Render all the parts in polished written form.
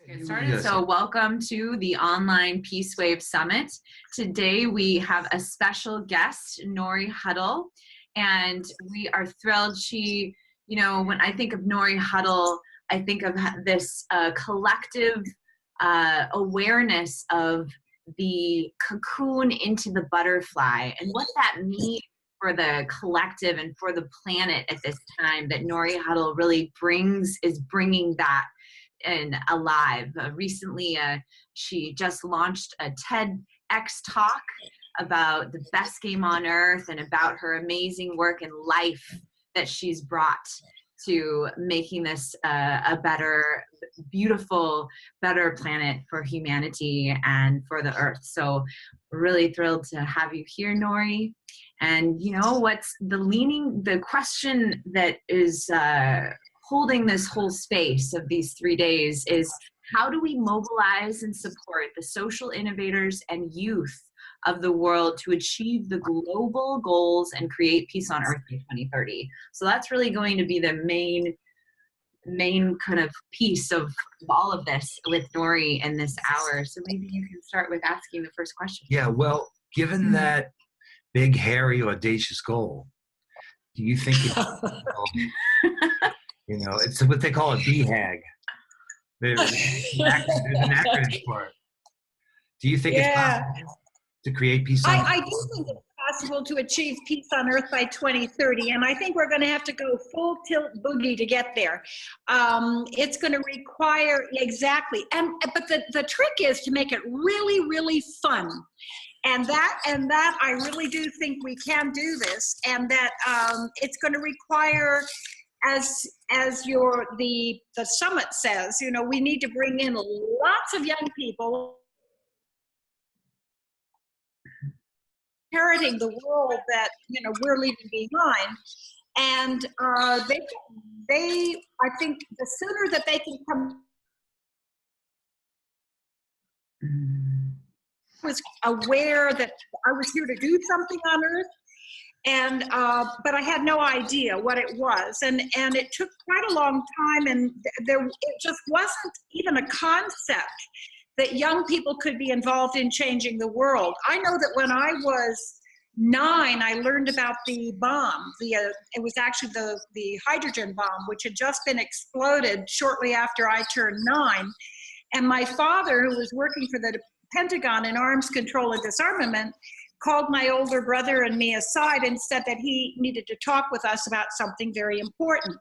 Get started. So welcome to the online Peace Wave Summit. Today we have a special guest, Norie Huddle, and we are thrilled. She, when I think of Norie Huddle, I think of this collective awareness of the cocoon into the butterfly and what that means for the collective and for the planet at this time, that Norie Huddle really is bringing that and alive. Recently, she just launched a TEDx talk about the best game on earth and about her amazing work and life that she's brought to making this a better, beautiful, better planet for humanity and for the earth. So we're really thrilled to have you here, Norie. And what's the question that is holding this whole space of these 3 days is, how do we mobilize and support the social innovators and youth of the world to achieve the global goals and create peace on earth by 2030? So that's really going to be the main kind of piece of all of this with Norie in this hour. So maybe you can start with asking the first question. Yeah, well, given that big, hairy, audacious goal, do you think it's what they call a BHAG. There's an acronym for it. Do you think it's possible to create peace on Earth? I do think it's possible to achieve peace on Earth by 2030, and I think we're going to have to go full tilt boogie to get there. It's going to require, exactly, but the trick is to make it really, really fun. And that I really do think we can do this, and that it's going to require, as the summit says, we need to bring in lots of young people inheriting the world that we're leaving behind, and they I think the sooner that they can come. Was aware that I was here to do something on Earth, and but I had no idea what it was, and it took quite a long time, and it just wasn't even a concept that young people could be involved in changing the world. I know that when I was 9, I learned about the bomb. It was actually the hydrogen bomb, which had just been exploded shortly after I turned 9, and my father, who was working for the Pentagon in arms control and disarmament, called my older brother and me aside and said that he needed to talk with us about something very important.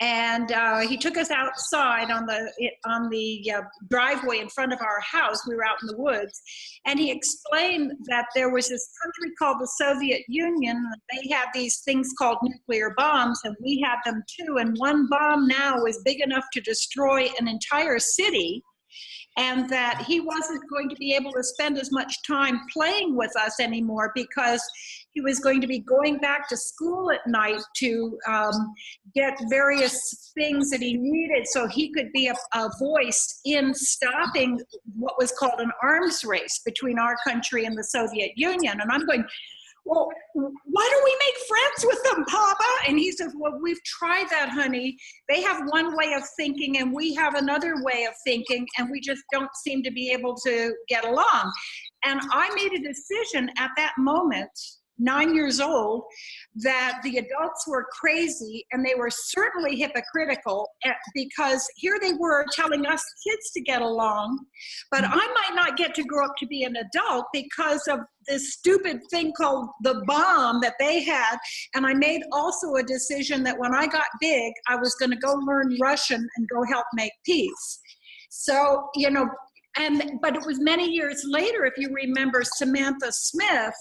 And he took us outside on the driveway in front of our house. We were out in the woods, and he explained that there was this country called the Soviet Union. They have these things called nuclear bombs, and we have them too. And one bomb now is big enough to destroy an entire city, and that he wasn't going to be able to spend as much time playing with us anymore because he was going to be going back to school at night to get various things that he needed so he could be a voice in stopping what was called an arms race between our country and the Soviet Union. And I'm going, well, why don't we make friends with them, Papa? And he says, well, we've tried that, honey. They have one way of thinking and we have another way of thinking, and we just don't seem to be able to get along. And I made a decision at that moment, 9 years old, that the adults were crazy, and they were certainly hypocritical, because here they were telling us kids to get along, but I might not get to grow up to be an adult because of this stupid thing called the bomb that they had. And I made also a decision that when I got big, I was going to go learn Russian and go help make peace. So, but it was many years later, if you remember, Samantha Smith,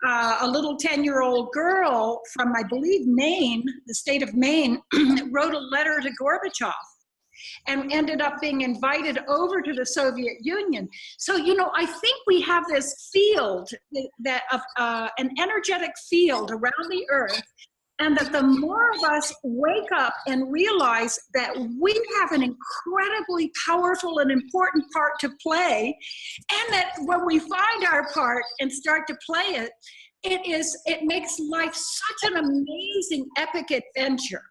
a little 10-year-old girl from, I believe, Maine, the state of Maine, wrote a letter to Gorbachev and ended up being invited over to the Soviet Union. So, I think we have this field, an energetic field around the earth, and that the more of us wake up and realize that we have an incredibly powerful and important part to play, and that when we find our part and start to play it makes life such an amazing, epic adventure.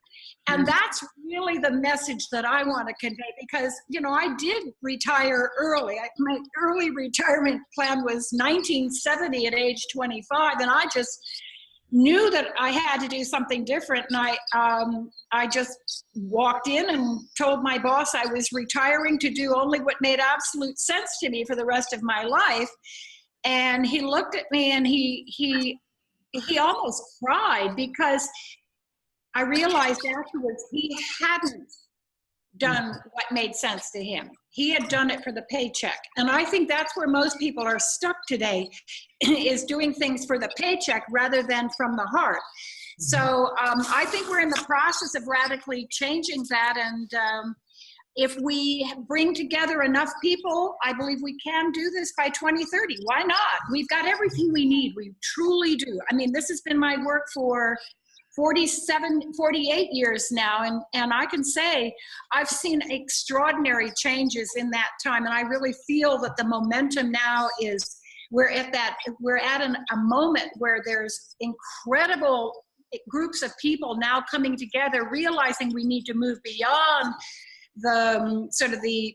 And that's really the message that I want to convey, because, you know, I did retire early. My early retirement plan was 1970 at age 25, and I just knew that I had to do something different. And I just walked in and told my boss I was retiring to do only what made absolute sense to me for the rest of my life. And he looked at me and he almost cried, because I realized afterwards he hadn't done what made sense to him. He had done it for the paycheck. And I think that's where most people are stuck today, is doing things for the paycheck rather than from the heart. So I think we're in the process of radically changing that. And if we bring together enough people, I believe we can do this by 2030. Why not? We've got everything we need. We truly do. I mean, this has been my work for 48 years now, and I can say I've seen extraordinary changes in that time, and I really feel that the momentum now is we're at a moment where there's incredible groups of people now coming together, realizing we need to move beyond the sort of the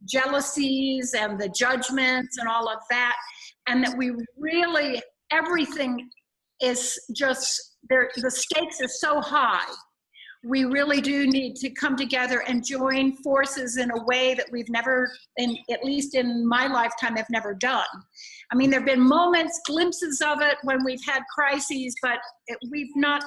jealousies and the judgments and all of that, and that we really, everything is just there. The stakes are so high. We really do need to come together and join forces in a way that we've never, at least in my lifetime, have never done. I mean, there have been moments, glimpses of it when we've had crises, but we've not.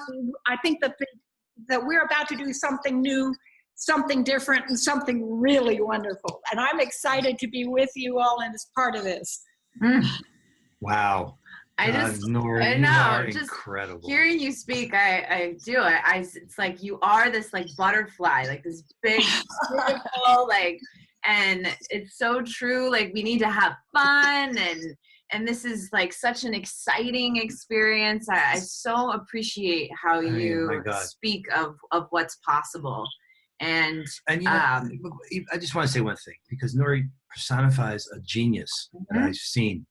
I think that we're about to do something new, something different, and something really wonderful. And I'm excited to be with you all and as part of this. Wow. Norie, I you know, are just incredible. hearing you speak, it's like you are this like butterfly, like this big, beautiful, like, and it's so true. Like, we need to have fun, and this is like such an exciting experience. I so appreciate how you speak of what's possible. And you know, I just want to say one thing, because Norie personifies a genius that I've seen.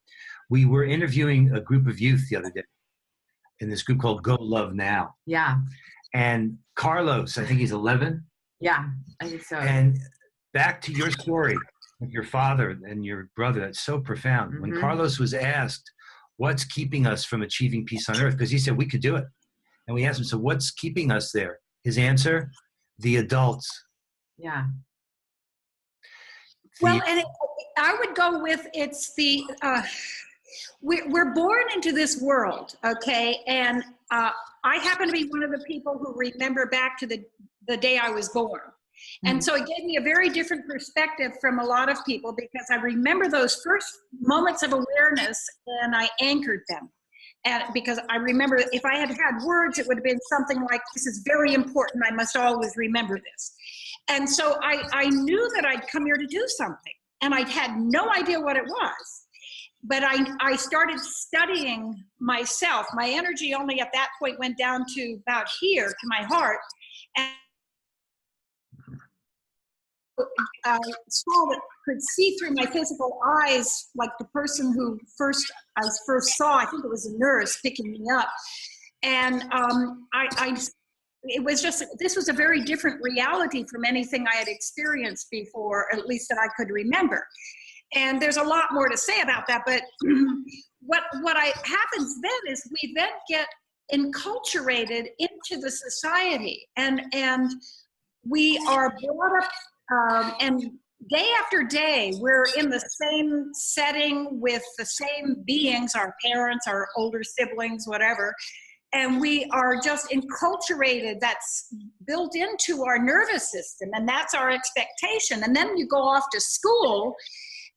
We were interviewing a group of youth the other day in this group called Go Love Now. Yeah. And Carlos, I think he's 11. Yeah, I think so. And back to your story with your father and your brother, that's so profound. Mm-hmm. When Carlos was asked, what's keeping us from achieving peace on earth? Because he said we could do it. And we asked him, so what's keeping us there? His answer, the adults. Yeah. Well, and I would go with it's the... We're born into this world, okay? And I happen to be one of the people who remember back to the day I was born. And so it gave me a very different perspective from a lot of people, because I remember those first moments of awareness and I anchored them. And because I remember if I had had words, it would have been something like, this is very important, I must always remember this. And so I knew that I'd come here to do something, and I had no idea what it was. But I started studying myself. My energy only at that point went down to about here, to my heart. And I could see through my physical eyes, like the person who I first saw, I think it was a nurse picking me up. And it was just, this was a very different reality from anything I had experienced before, at least that I could remember. And there's a lot more to say about that, but what happens then is we then get enculturated into the society, and we are brought up, and day after day, we're in the same setting with the same beings, our parents, our older siblings, whatever, and we are just enculturated. That's built into our nervous system, and that's our expectation. And then you go off to school.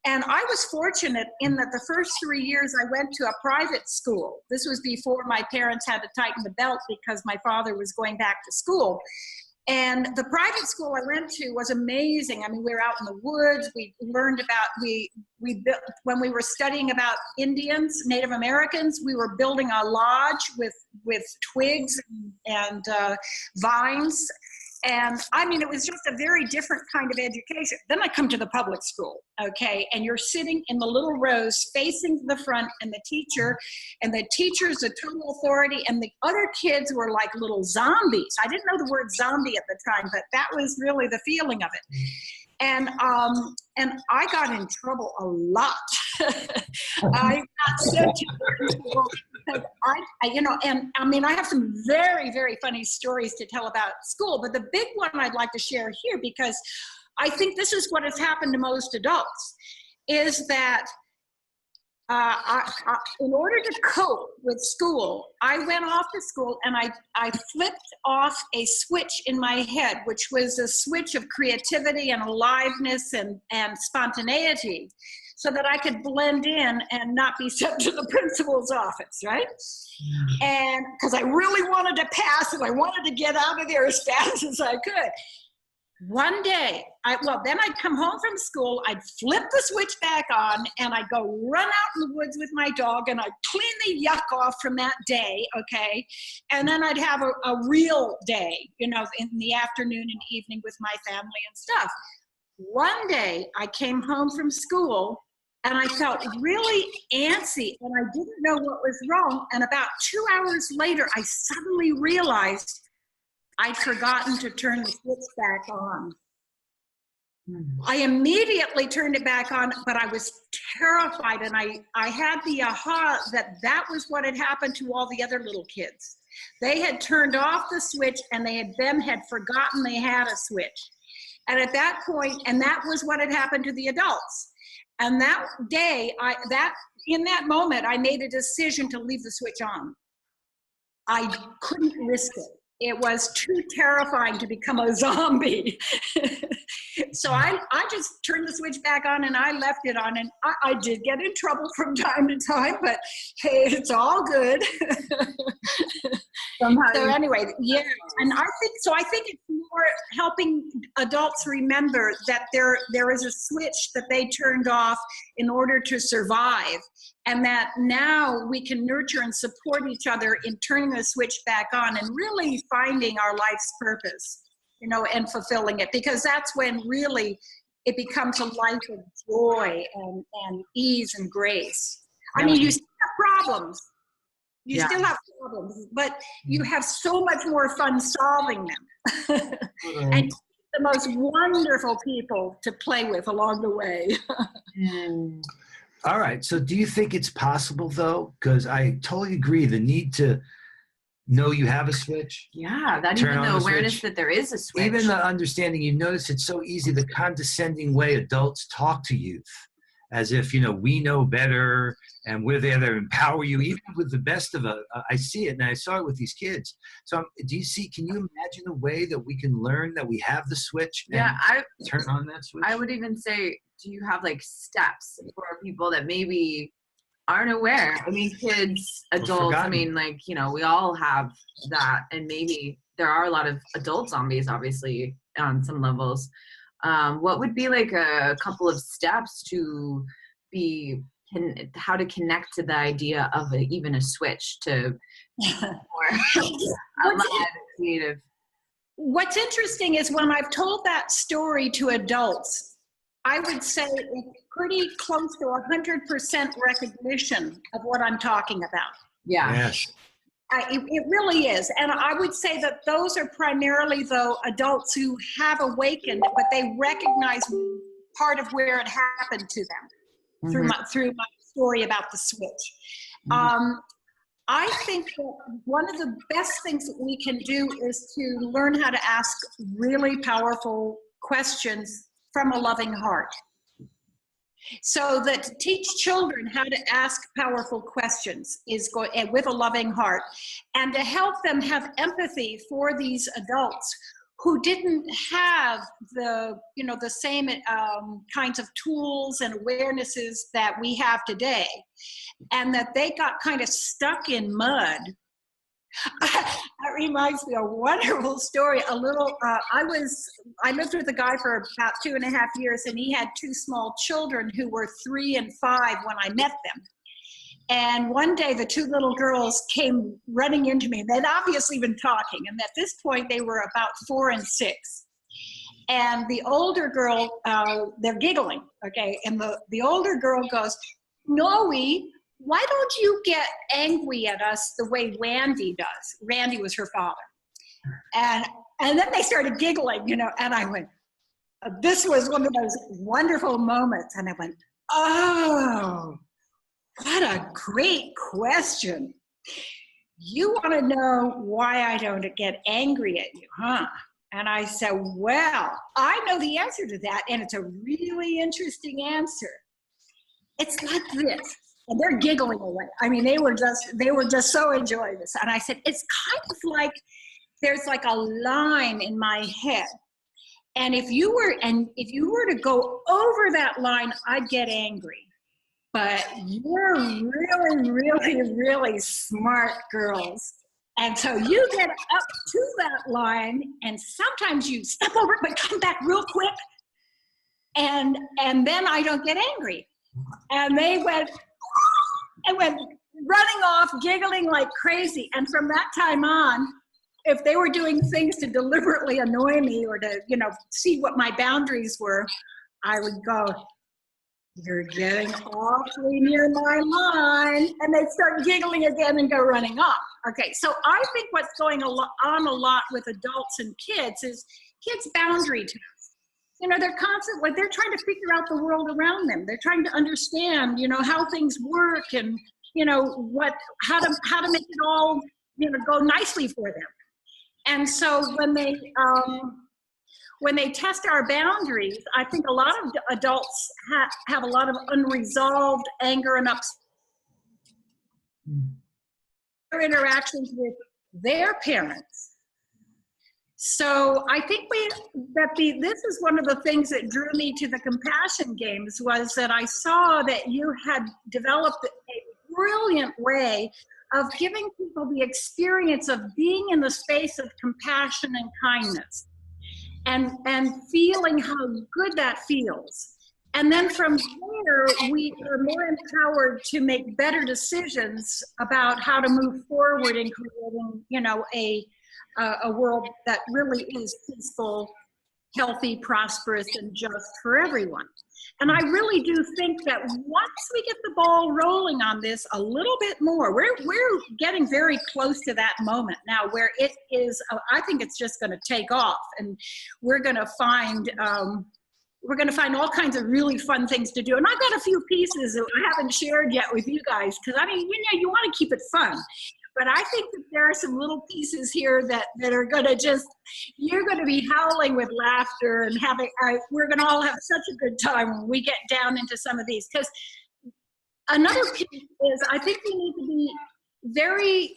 And I was fortunate in that the first 3 years I went to a private school. This was before my parents had to tighten the belt because my father was going back to school. And the private school I went to was amazing. I mean, we were out in the woods. We learned about, we built, when we were studying about Indians, Native Americans, we were building a lodge with twigs and vines. And I mean, it was just a very different kind of education. Then I come to the public school, okay, and you're sitting in the little rows facing the front, and the teacher's the total authority, and the other kids were like little zombies. I didn't know the word zombie at the time, but that was really the feeling of it. And I got in trouble a lot. I got sent to school because and I mean, I have some very, very funny stories to tell about school, but the big one I'd like to share here, because I think this is what has happened to most adults, is that in order to cope with school, I went off to school and I flipped off a switch in my head, which was a switch of creativity and aliveness and spontaneity, so that I could blend in and not be sent to the principal's office, right? And because I really wanted to pass and I wanted to get out of there as fast as I could. One day, then I'd come home from school, I'd flip the switch back on, and I'd go run out in the woods with my dog, and I'd clean the yuck off from that day, okay? And then I'd have a real day, in the afternoon and evening with my family and stuff. One day, I came home from school, and I felt really antsy, and I didn't know what was wrong, and about 2 hours later, I suddenly realized I'd forgotten to turn the switch back on. I immediately turned it back on, but I was terrified, and I had the aha that was what had happened to all the other little kids. They had turned off the switch, and they had forgotten they had a switch. And at that point, and that was what had happened to the adults. And that day, in that moment, I made a decision to leave the switch on. I couldn't risk it. It was too terrifying to become a zombie. So I just turned the switch back on and I left it on, and I did get in trouble from time to time, but hey, it's all good. So anyway, yeah, and I think it's more helping adults remember that there is a switch that they turned off in order to survive, and that now we can nurture and support each other in turning the switch back on and really finding our life's purpose, and fulfilling it, because that's when really it becomes a life of joy and ease and grace. I mean, you still have problems. You still have problems, but you have so much more fun solving them. And the most wonderful people to play with along the way. All right. So do you think it's possible, though? Because I totally agree, the need to know you have a switch. Yeah, that even the awareness that there is a switch. Even the understanding, you notice it's so easy, the condescending way adults talk to youth, as if, we know better and we're there to empower you, even with the best of us. I see it, and I saw it with these kids. So can you imagine a way that we can learn that we have the switch and turn on that switch? I would even say, do you have steps for people that maybe aren't aware? I mean, kids, adults, I mean, we all have that, and maybe there are a lot of adult zombies, obviously, on some levels. What would be a couple of steps to how to connect to the idea of even a switch to more alive, creative? What's interesting is when I've told that story to adults, I would say it's pretty close to 100% recognition of what I'm talking about. Yeah. Yes. It really is. And I would say that those are primarily, though, adults who have awakened, but they recognize part of where it happened to them through my story about the switch. I think that one of the best things that we can do is to learn how to ask really powerful questions from a loving heart. So that to teach children how to ask powerful questions with a loving heart, and to help them have empathy for these adults who didn't have the same kinds of tools and awarenesses that we have today, and that they got kind of stuck in mud. That reminds me of a wonderful story. I lived with a guy for about 2.5 years, and he had 2 small children who were 3 and 5 when I met them. And one day the two little girls came running into me. They'd obviously been talking, and at this point they were about 4 and 6. And the older girl, they're giggling, okay? And the older girl goes, "Norie, why don't you get angry at us the way Randy does?" Randy was her father. And then they started giggling, you know, and I went, this was one of those wonderful moments. And I went, oh, what a great question. You want to know why I don't get angry at you, huh? And I said, well, I know the answer to that, and it's a really interesting answer. It's like this. And they're giggling away. I mean, they were just so enjoying this. And I said, it's kind of like there's like a line in my head. And if you were to go over that line, I'd get angry. But you're really, really, really smart girls. And so you get up to that line, and sometimes you step over it, but come back real quick. And then I don't get angry. And they went running off, giggling like crazy. And from that time on, if they were doing things to deliberately annoy me or to, you know, see what my boundaries were, I would go, "You're getting awfully near my line." And they'd start giggling again and go running off. Okay, so I think what's going on a lot with adults and kids is kids' boundary tests. You know, they're trying to figure out the world around them. They're trying to understand, you know, how things work and, you know, how to make it all, you know, go nicely for them. And so when they test our boundaries, I think a lot of adults have a lot of unresolved anger and their interactions with their parents. So I think this is one of the things that drew me to the compassion games, was that I saw that you had developed a brilliant way of giving people the experience of being in the space of compassion and kindness, and feeling how good that feels. And then from there, we are more empowered to make better decisions about how to move forward in creating, you know, a world that really is peaceful, healthy, prosperous, and just for everyone. And I really do think that once we get the ball rolling on this a little bit more, we're getting very close to that moment now where it is, I think it's just going to take off, and we're going to find all kinds of really fun things to do. And I've got a few pieces that I haven't shared yet with you guys, because I mean, you know, you want to keep it fun. But I think that there are some little pieces here that are going to you're going to be howling with laughter and we're going to all have such a good time when we get down into some of these. Because another piece is, I think we need to be very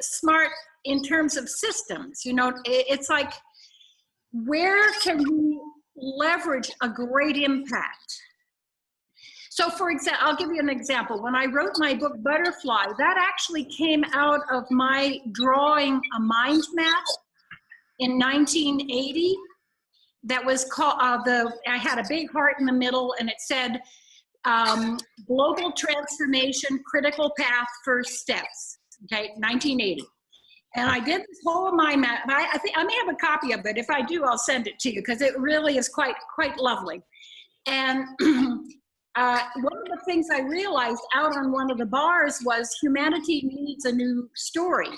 smart in terms of systems. You know, it's like, where can we leverage a great impact? So for example, I'll give you an example. When I wrote my book, Butterfly, that actually came out of my drawing a mind map in 1980. That was called, I had a big heart in the middle, and it said, Global Transformation, Critical Path, First Steps, okay, 1980. And I did this whole mind map. I think I may have a copy of it. If I do, I'll send it to you, because it really is quite lovely. And one of the things I realized out on one of the bars was humanity needs a new story.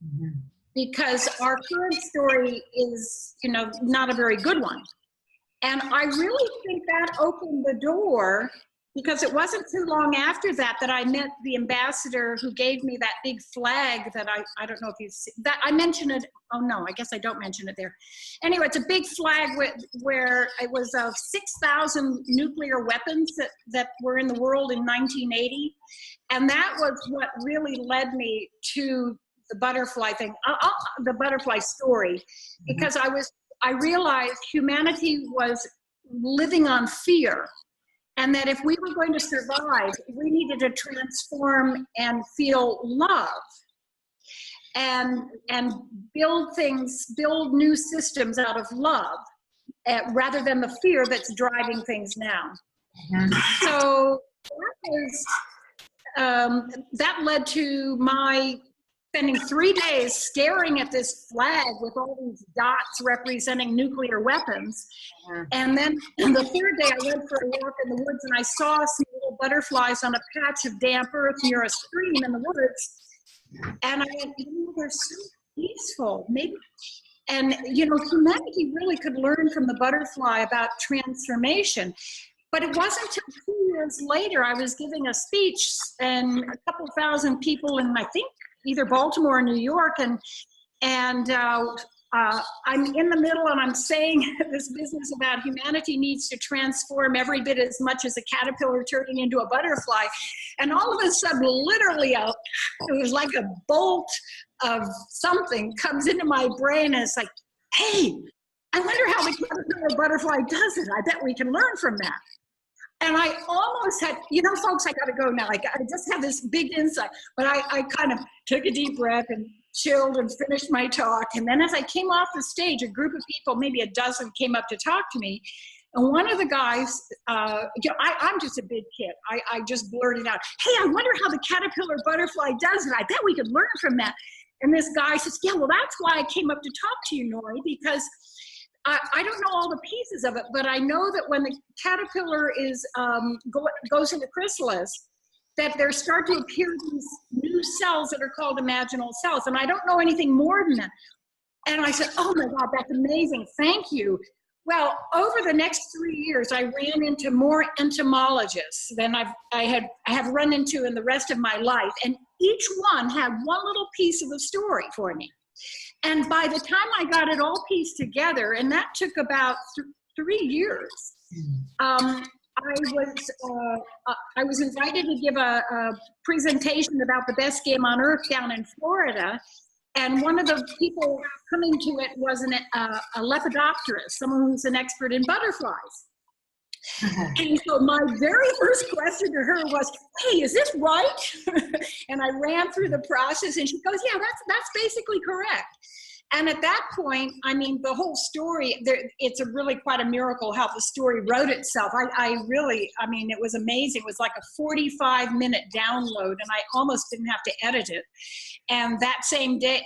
Mm-hmm. Because our current story is, you know, not a very good one. And I really think that opened the door, because it wasn't too long after that I met the ambassador who gave me that big flag that I don't know if you've seen that. I mentioned it. Oh no, I guess I don't mention it there. Anyway, it's a big flag where it was 6,000 nuclear weapons that were in the world in 1980. And that was what really led me to the butterfly thing, the butterfly story, because I realized humanity was living on fear. And that if we were going to survive, we needed to transform and feel love and build new systems out of love, rather than the fear that's driving things now. Mm-hmm. So that was that led to my spending 3 days staring at this flag with all these dots representing nuclear weapons. And then the third day I went for a walk in the woods and I saw some little butterflies on a patch of damp earth near a stream in the woods. And I went, they're so peaceful. Maybe. And, humanity really could learn from the butterfly about transformation. But it wasn't until 2 years later I was giving a speech and a couple thousand people in, I think, either Baltimore or New York, and I'm in the middle and I'm saying this business about humanity needs to transform every bit as much as a caterpillar turning into a butterfly. And all of a sudden, literally, it was like a bolt of something comes into my brain and it's like, hey, I wonder how the caterpillar butterfly does it. I bet we can learn from that. And I almost had, folks, I got to go now. I just have this big insight, but I kind of took a deep breath and chilled and finished my talk. And then as I came off the stage, a group of people, maybe a dozen, came up to talk to me. And one of the guys, I'm just a big kid. I just blurted out, hey, I wonder how the caterpillar butterfly does it. I bet we could learn from that. And this guy says, yeah, well, that's why I came up to talk to you, Norie, because I don't know all the pieces of it, but I know that when the caterpillar is goes into chrysalis, that there start to appear these new cells that are called imaginal cells. And I don't know anything more than that. And I said, oh my God, that's amazing. Thank you. Well, over the next 3 years, I ran into more entomologists than I have run into in the rest of my life. And each one had one little piece of the story for me. And by the time I got it all pieced together, and that took about 3 years, I was invited to give a presentation about the best game on earth down in Florida. And one of the people coming to it was a lepidopterist, someone who's an expert in butterflies. And so my very first question to her was, hey, is this right? And I ran through the process and she goes, yeah, that's basically correct. And at that point, I mean, the whole story, it's really quite a miracle how the story wrote itself. I mean, it was amazing. It was like a 45-minute download and I almost didn't have to edit it. And that same day,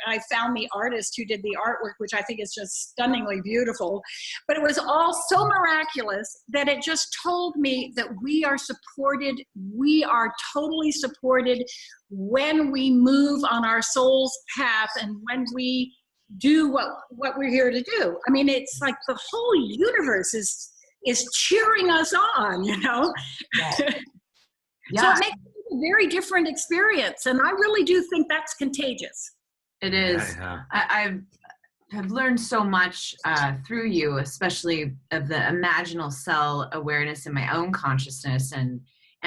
I found the artist who did the artwork, which I think is just stunningly beautiful. But it was all so miraculous that it just told me that we are supported, we are totally supported when we move on our soul's path and when we do what we're here to do. I mean, it's like the whole universe is cheering us on, Yeah. Yeah. So it makes a very different experience, and I really do think that's contagious. It is. Yeah. I have learned so much through you, especially of the imaginal cell awareness in my own consciousness, and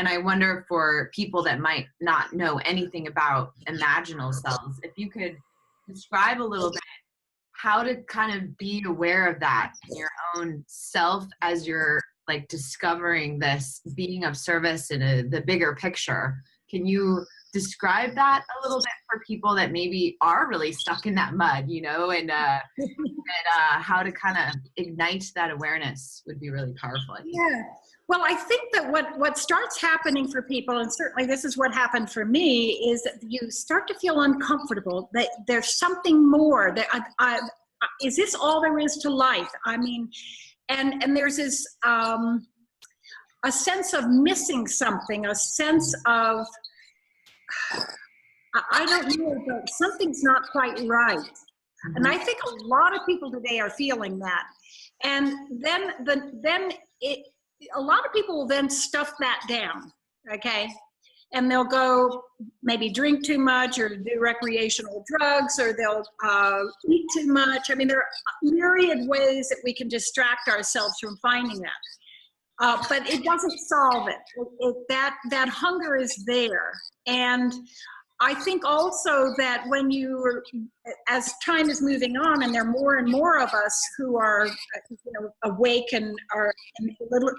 I wonder for people that might not know anything about imaginal cells, if you could describe a little bit how to kind of be aware of that in your own self as you're like discovering this being of service in the bigger picture. Can you describe that a little bit for people that maybe are really stuck in that mud, and how to kind of ignite that awareness would be really powerful. Yeah. Well, I think that what starts happening for people, and certainly this is what happened for me, is that you start to feel uncomfortable, that there's something more, that is this all there is to life? I mean, and there's this, a sense of missing something, a sense of, I don't know, but something's not quite right. Mm-hmm. And I think a lot of people today are feeling that. And then a lot of people will then stuff that down, okay? And they'll go maybe drink too much or do recreational drugs, or they'll eat too much. I mean, there are myriad ways that we can distract ourselves from finding that. But it doesn't solve it. That hunger is there. And I think also that as time is moving on and there are more and more of us who are awake and are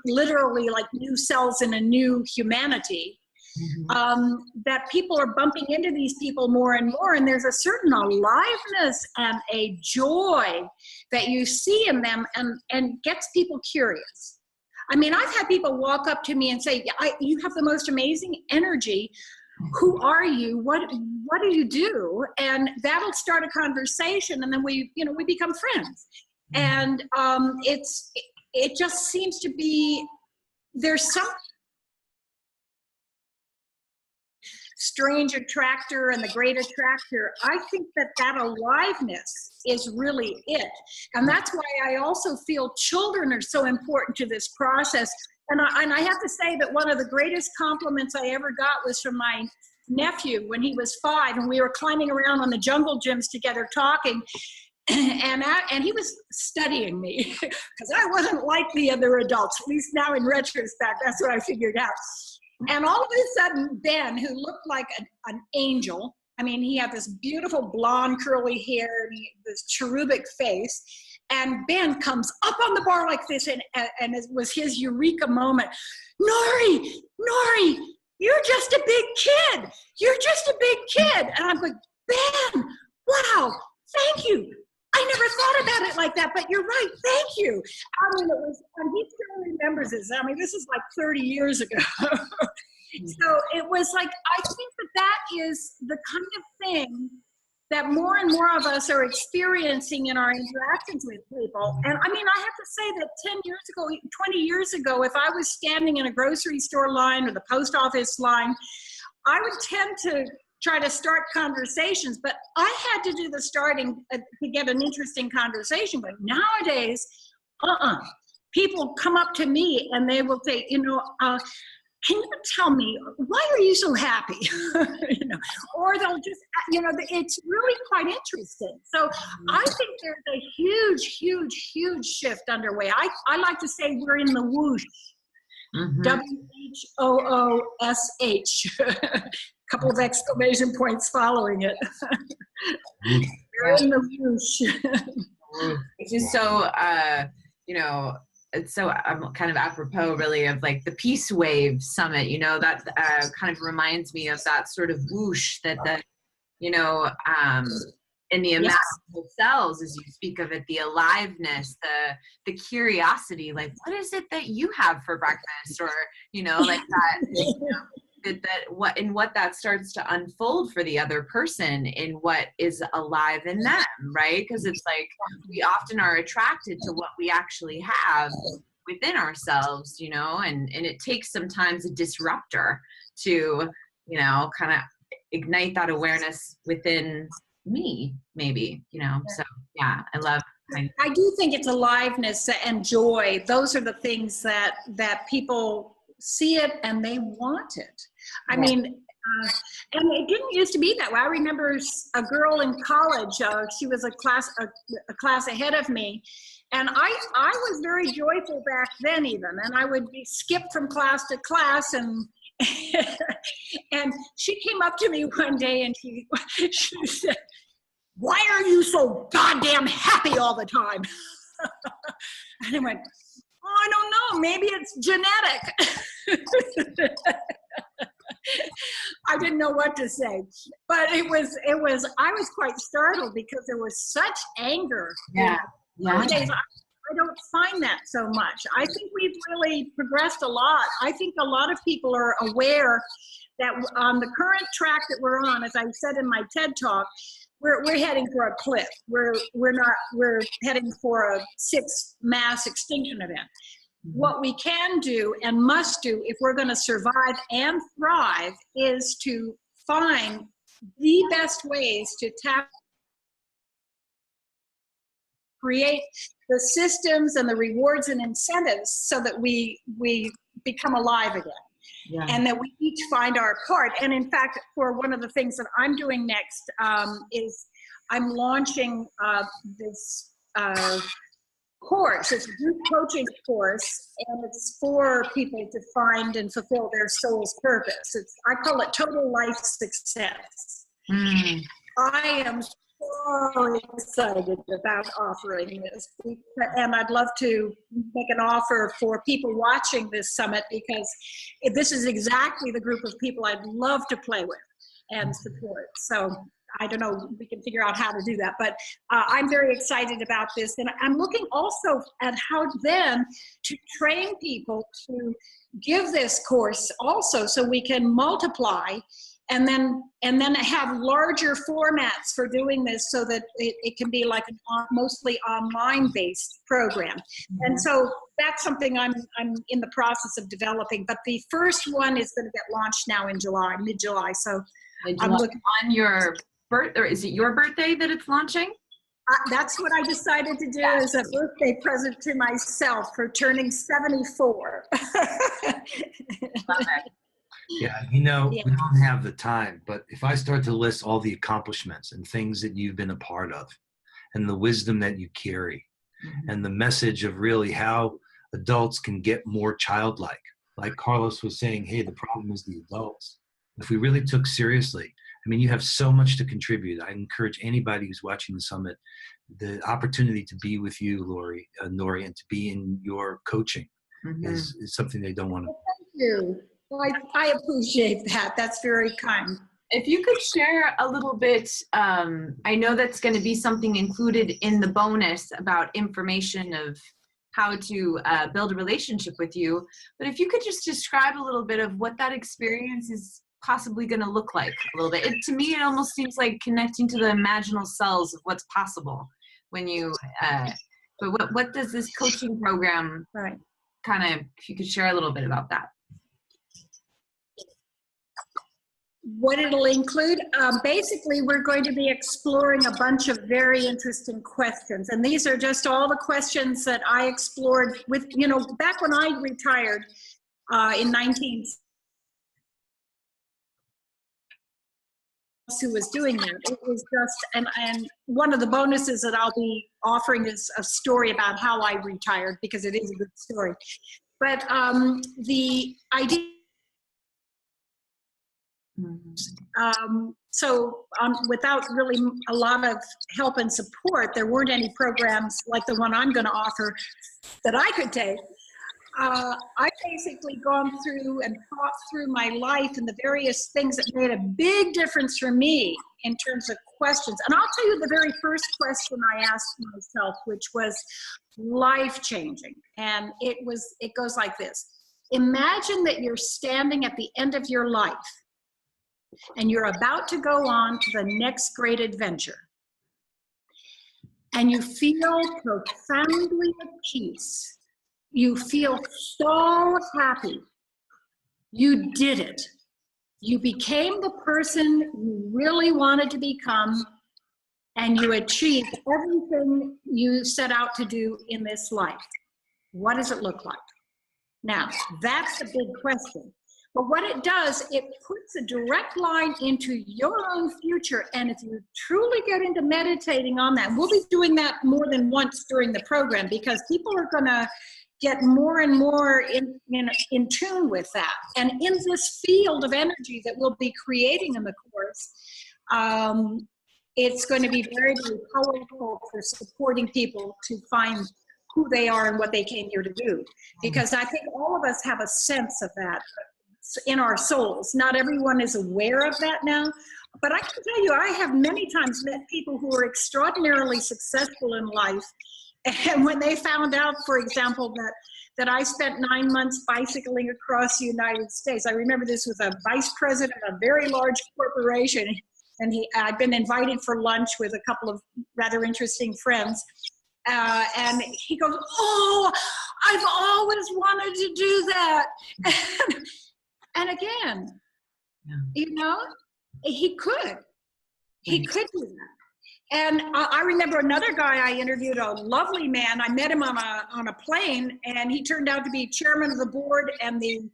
literally like new cells in a new humanity, mm-hmm. That people are bumping into these people more and more, and there's a certain aliveness and a joy that you see in them and gets people curious. I mean, I've had people walk up to me and say, you have the most amazing energy. Who are you? What do you do? And that'll start a conversation, and then we become friends. And it just seems to be, there's some strange attractor and the great attractor. I think that aliveness is really it. And that's why I also feel children are so important to this process. And I have to say that one of the greatest compliments I ever got was from my nephew when he was 5, and we were climbing around on the jungle gyms together talking. And he was studying me because I wasn't like the other adults. At least now in retrospect, that's what I figured out. And all of a sudden, Ben, who looked like an angel, I mean, he had this beautiful blonde curly hair, and this cherubic face, and Ben comes up on the bar like this, and it was his eureka moment. Norie, you're just a big kid. You're just a big kid. And I'm like, Ben, wow, thank you. I never thought about it like that, but you're right. Thank you. I mean, and he still remembers this. I mean, this is like 30 years ago. So it was like, I think that is the kind of thing that more and more of us are experiencing in our interactions with people. And I mean, I have to say that 10 years ago, 20 years ago, if I was standing in a grocery store line or the post office line, I would tend to try to start conversations, but I had to do the starting to get an interesting conversation. But nowadays, people come up to me and they will say, can you tell me, why are you so happy? Or they'll just, it's really quite interesting. So I think there's a huge, huge, huge shift underway. I like to say we're in the whoosh. WHOOSH. Couple of exclamation points following it. We're in the whoosh. It's just so, it's so kind of apropos really of like the Peace Wave Summit, that kind of reminds me of that sort of whoosh that in the imaginable cells, as you speak of it, the aliveness, the curiosity, like what is it that you have for breakfast, or like that, what that starts to unfold for the other person in what is alive in them, right? Because it's like we often are attracted to what we actually have within ourselves, and it takes sometimes a disruptor to kind of ignite that awareness within me, maybe, so yeah, I love. I do think it's aliveness and joy. Those are the things that people see it and they want it. I mean, and it didn't used to be that way. I remember a girl in college, she was a class ahead of me, and I was very joyful back then even, and I would be skipped from class to class, and and she came up to me one day and she said, "Why are you so goddamn happy all the time?" And I went, "Oh, I don't know, maybe it's genetic." I didn't know what to say, but I was quite startled because there was such anger. Yeah. Nowadays, I don't find that so much. I think we've really progressed a lot. I think a lot of people are aware that on the current track that we're on, as I said in my TED Talk, we're heading for a cliff. We're heading for a 6th mass extinction event. What we can do and must do if we're going to survive and thrive is to find the best ways to create the systems and the rewards and incentives so that we become alive again. Yeah. And that we each find our part. And in fact, for one of the things that I'm doing next is I'm launching this course. It's a group coaching course, and it's for people to find and fulfill their soul's purpose. I call it total life success. I am so excited about offering this, and I'd love to make an offer for people watching this summit, because this is exactly the group of people I'd love to play with and support. So I don't know, we can figure out how to do that. But I'm very excited about this. And I'm looking also at how then to train people to give this course also, so we can multiply and then have larger formats for doing this, so that it can be like a mostly online based program. Mm-hmm. And so that's something I'm in the process of developing. But the first one is going to get launched now in July, mid-July. So I'm looking on your birth, or is it your birthday that it's launching? That's what I decided to do as a birthday present to myself for turning 74. Yeah, we don't have the time, but if I start to list all the accomplishments and things that you've been a part of, and the wisdom that you carry, mm-hmm. and the message of really how adults can get more childlike, like Carlos was saying, hey, the problem is the adults. If we really took seriously, I mean, you have so much to contribute. I encourage anybody who's watching the summit, the opportunity to be with you, Norie, and to be in your coaching, mm-hmm. is something they don't want to. Thank you. Well, I appreciate that. That's very kind. If you could share a little bit, I know that's going to be something included in the bonus about information of how to build a relationship with you, but if you could just describe a little bit of what that experience is possibly going to look like a little bit. To me, it almost seems like connecting to the imaginal cells of what's possible when you, but what does this coaching program kind of, if you could share a little bit about that. What it'll include, basically we're going to be exploring a bunch of very interesting questions, and these are just all the questions that I explored with, back when I retired in 19 who was doing that. It was just, and one of the bonuses that I'll be offering is a story about how I retired, because it is a good story. But the idea, without really a lot of help and support, there weren't any programs like the one I'm going to offer that I could take. I basically gone through and thought through my life and the various things that made a big difference for me in terms of questions. And I'll tell you the very first question I asked myself, which was life-changing. And it goes like this. Imagine that you're standing at the end of your life and you're about to go on to the next great adventure. And you feel profoundly at peace. You feel so happy. You did it. You became the person you really wanted to become, and you achieved everything you set out to do in this life. What does it look like? Now, that's the big question. But what it does, it puts a direct line into your own future. And if you truly get into meditating on that, we'll be doing that more than once during the program, because people are going to get more and more in tune with that. And in this field of energy that we'll be creating in the course, it's going to be very, very powerful for supporting people to find who they are and what they came here to do. Because I think all of us have a sense of that in our souls. Not everyone is aware of that now. But I can tell you, I have many times met people who are extraordinarily successful in life. And when they found out, for example, that I spent 9 months bicycling across the United States, I remember this was a vice president of a very large corporation, and I'd been invited for lunch with a couple of rather interesting friends. And he goes, "Oh, I've always wanted to do that." And again, he could do that. And I remember another guy I interviewed, a lovely man. I met him on a plane, and he turned out to be chairman of the board and the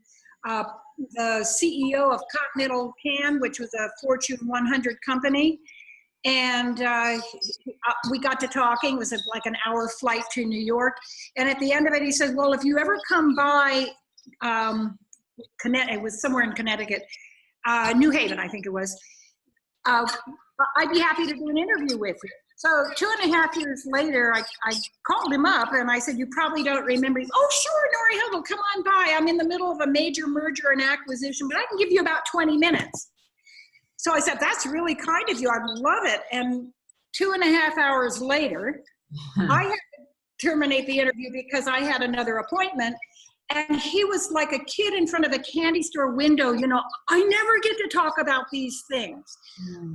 CEO of Continental Can, which was a Fortune 100 company. And we got to talking. It was like an hour flight to New York. And at the end of it, he said, "Well, if you ever come by, it was somewhere in Connecticut, New Haven, I think it was, I'd be happy to do an interview with you." So 2.5 years later, I called him up and I said, "You probably don't remember." "Oh, sure, Norie Huddle, come on by. I'm in the middle of a major merger and acquisition, but I can give you about 20 minutes. So I said, that's really kind of you. I love it. And 2.5 hours later, I had to terminate the interview because I had another appointment. And he was like a kid in front of a candy store window. You know, I never get to talk about these things.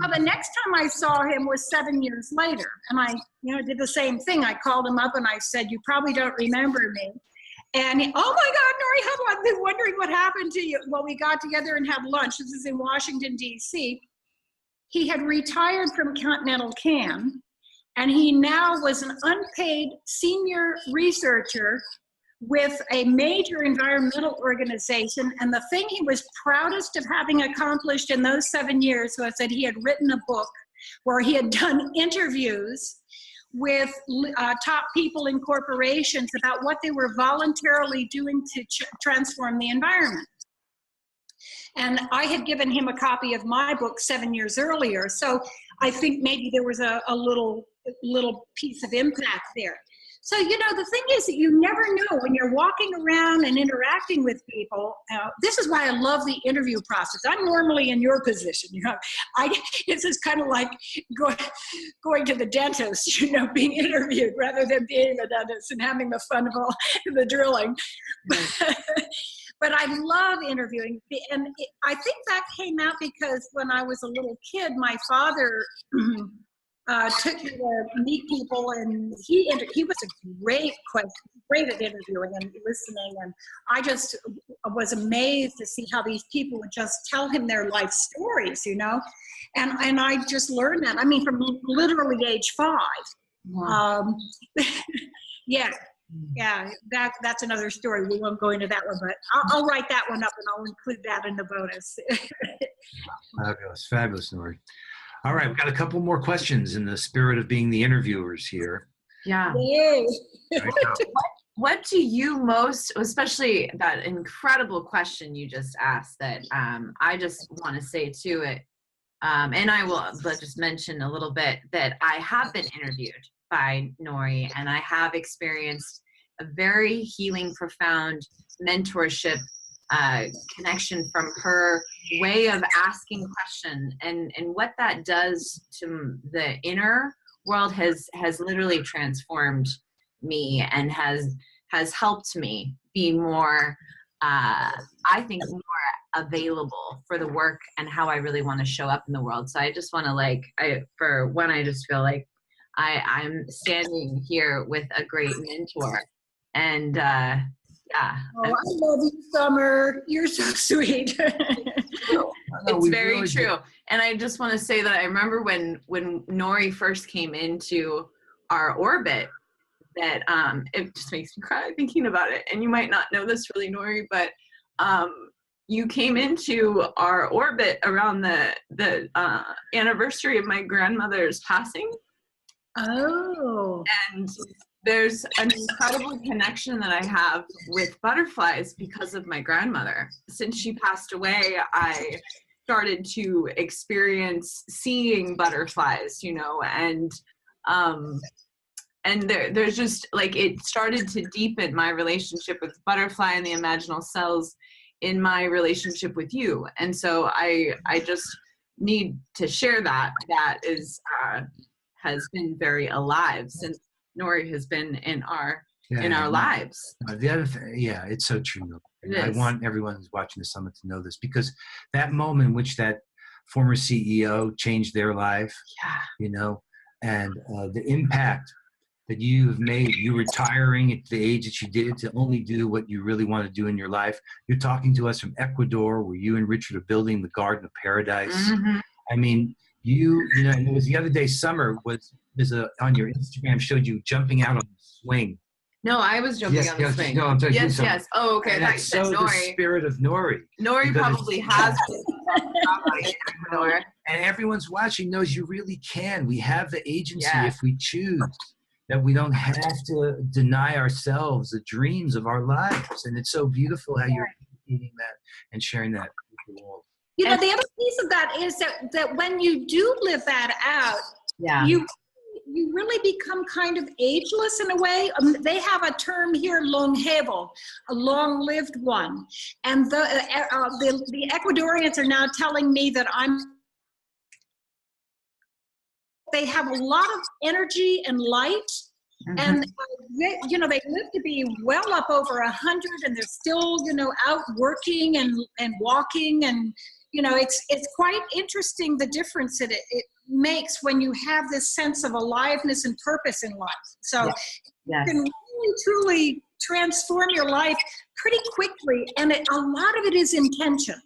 Well, the next time I saw him was 7 years later. And I, did the same thing. I called him up and I said, you probably don't remember me. And he, oh my God, Norie Huddle, I've been wondering what happened to you. Well, we got together and had lunch. This is in Washington, D.C. He had retired from Continental Can, and he now was an unpaid senior researcher with a major environmental organization. And the thing he was proudest of having accomplished in those 7 years was that he had written a book where he had done interviews with top people in corporations about what they were voluntarily doing to transform the environment. And I had given him a copy of my book 7 years earlier. So I think maybe there was a little piece of impact there. So, the thing is that you never know when you're walking around and interacting with people. This is why I love the interview process. I'm normally in your position. It's just kind of like going to the dentist, being interviewed rather than being the dentist and having the fun of all the drilling. But I love interviewing. And I think that came out because when I was a little kid, my father took me to meet people, and he was a great at interviewing and listening, and I just was amazed to see how these people would just tell him their life stories, and I just learned that. I mean, from literally age 5. Wow. Yeah, that's another story. We won't go into that one, but I'll write that one up and I'll include that in the bonus. Fabulous, Norie. All right, we've got a couple more questions in the spirit of being the interviewers here. Yeah. What do you most, especially that incredible question you just asked that I just want to say to it, and I will just mention a little bit that I have been interviewed by Norie, and I have experienced a very healing, profound mentorship connection from her way of asking questions, and what that does to the inner world has literally transformed me and has helped me be more I think more available for the work and how I really want to show up in the world. So I just want to I just feel like I'm standing here with a great mentor, and yeah. Oh, I love you, Summer. You're so sweet. It's very really true. And I just want to say that I remember when Norie first came into our orbit, that it just makes me cry thinking about it. And you might not know this really, Norie, but you came into our orbit around the anniversary of my grandmother's passing. Oh. And there's an incredible connection that I have with butterflies because of my grandmother. Since she passed away, I started to experience seeing butterflies, and there's just it started to deepen my relationship with butterfly and the imaginal cells in my relationship with you. And so I just need to share that is has been very alive since Norie has been in our lives. The other thing, it's so true. I want everyone who's watching the summit to know this, because that moment in which that former CEO changed their life, and the impact that you've made, you retiring at the age that you did to only do what you really want to do in your life. You're talking to us from Ecuador, where you and Richard are building the Garden of Paradise. Mm-hmm. I mean, and it was the other day, Summer was on your Instagram, showed you jumping out on the swing. No, I was jumping on the swing. No, I'm talking yes. Oh, okay. And that's so the spirit of Norie. Norie probably has been. And everyone's watching knows you really can. We have the agency if we choose. That we don't have to deny ourselves the dreams of our lives. And it's so beautiful how you're eating that and sharing that with the world. The other piece of that is that when you do live that out, you really become kind of ageless in a way. They have a term here, longevo, a long-lived one. And the Ecuadorians are now telling me that I'm they have a lot of energy and light. And they, you know, they live to be well up over 100, and they're still, you know, out working and walking, and you know, it's quite interesting the difference that it makes when you have this sense of aliveness and purpose in life. So you can really truly transform your life pretty quickly, and a lot of it is intention.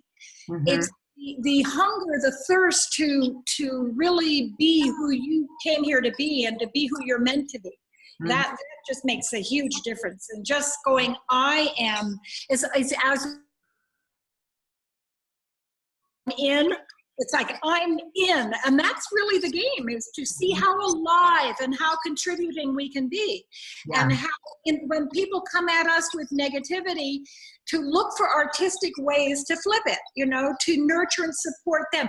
It's the hunger, the thirst to really be who you came here to be, and to be who you're meant to be. That just makes a huge difference. And just going, I am, is as in, it's like I'm in. And that's really the game, is to see how alive and how contributing we can be. And how, when people come at us with negativity, to look for artistic ways to flip it, you know, to nurture and support them.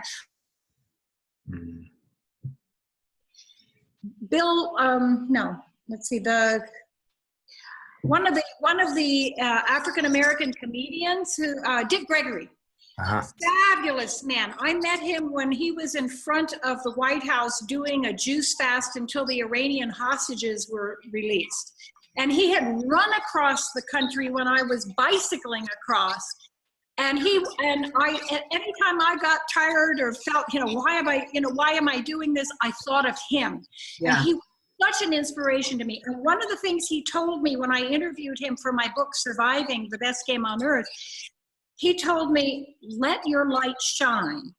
Bill, no. Let's see, one of the African American comedians, who Dick Gregory, fabulous man. I met him when he was in front of the White House doing a juice fast until the Iranian hostages were released, and he had run across the country when I was bicycling across. And anytime I got tired or felt, you know, why am I doing this? I thought of him. And he was such an inspiration to me. And one of the things he told me when I interviewed him for my book, Surviving, The Best Game on Earth, he told me, let your light shine.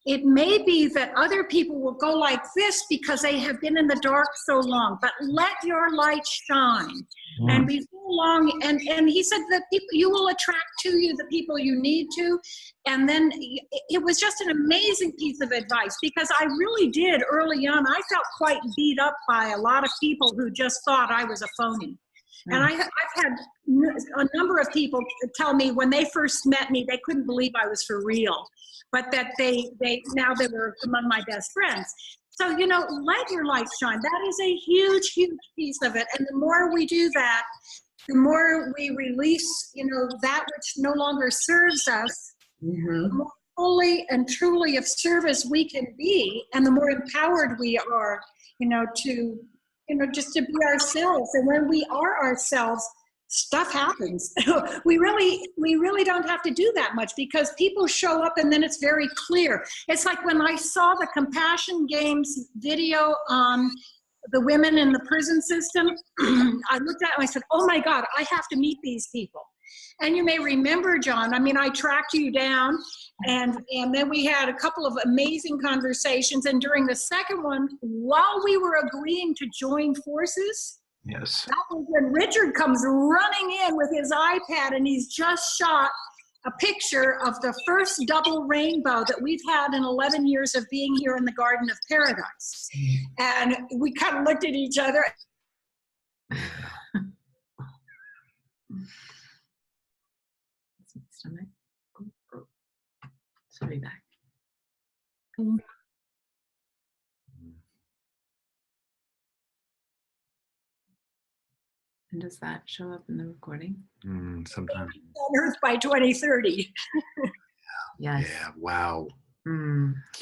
It may be that other people will go like this because they have been in the dark so long, but let your light shine. And before long, and he said that you will attract to you the people you need to. And then it was just an amazing piece of advice, because I really did early on, I felt quite beat up by a lot of people who just thought I was a phony. And I've had a number of people tell me when they first met me, they couldn't believe I was for real, but that now they were among my best friends. So, you know, let your light shine. That is a huge, huge piece of it. And the more we do that, the more we release, you know, that which no longer serves us, the more fully and truly of service we can be, and the more empowered we are, you know, to, you know, just to be ourselves. And when we are ourselves, stuff happens. we really don't have to do that much, because people show up and then it's very clear. It's like when I saw the Compassion Games video on the women in the prison system, I looked at it and I said, oh my God, I have to meet these people. And you may remember, John, I mean, I tracked you down, and then we had a couple of amazing conversations. And during the second one, while we were agreeing to join forces, that was when Richard comes running in with his iPad, and he's just shot a picture of the first double rainbow that we've had in 11 years of being here in the Garden of Paradise. And we kind of looked at each other. Stomach. Sorry, back. And does that show up in the recording? Sometimes. On Earth by 2030. Yes. Yeah. Wow.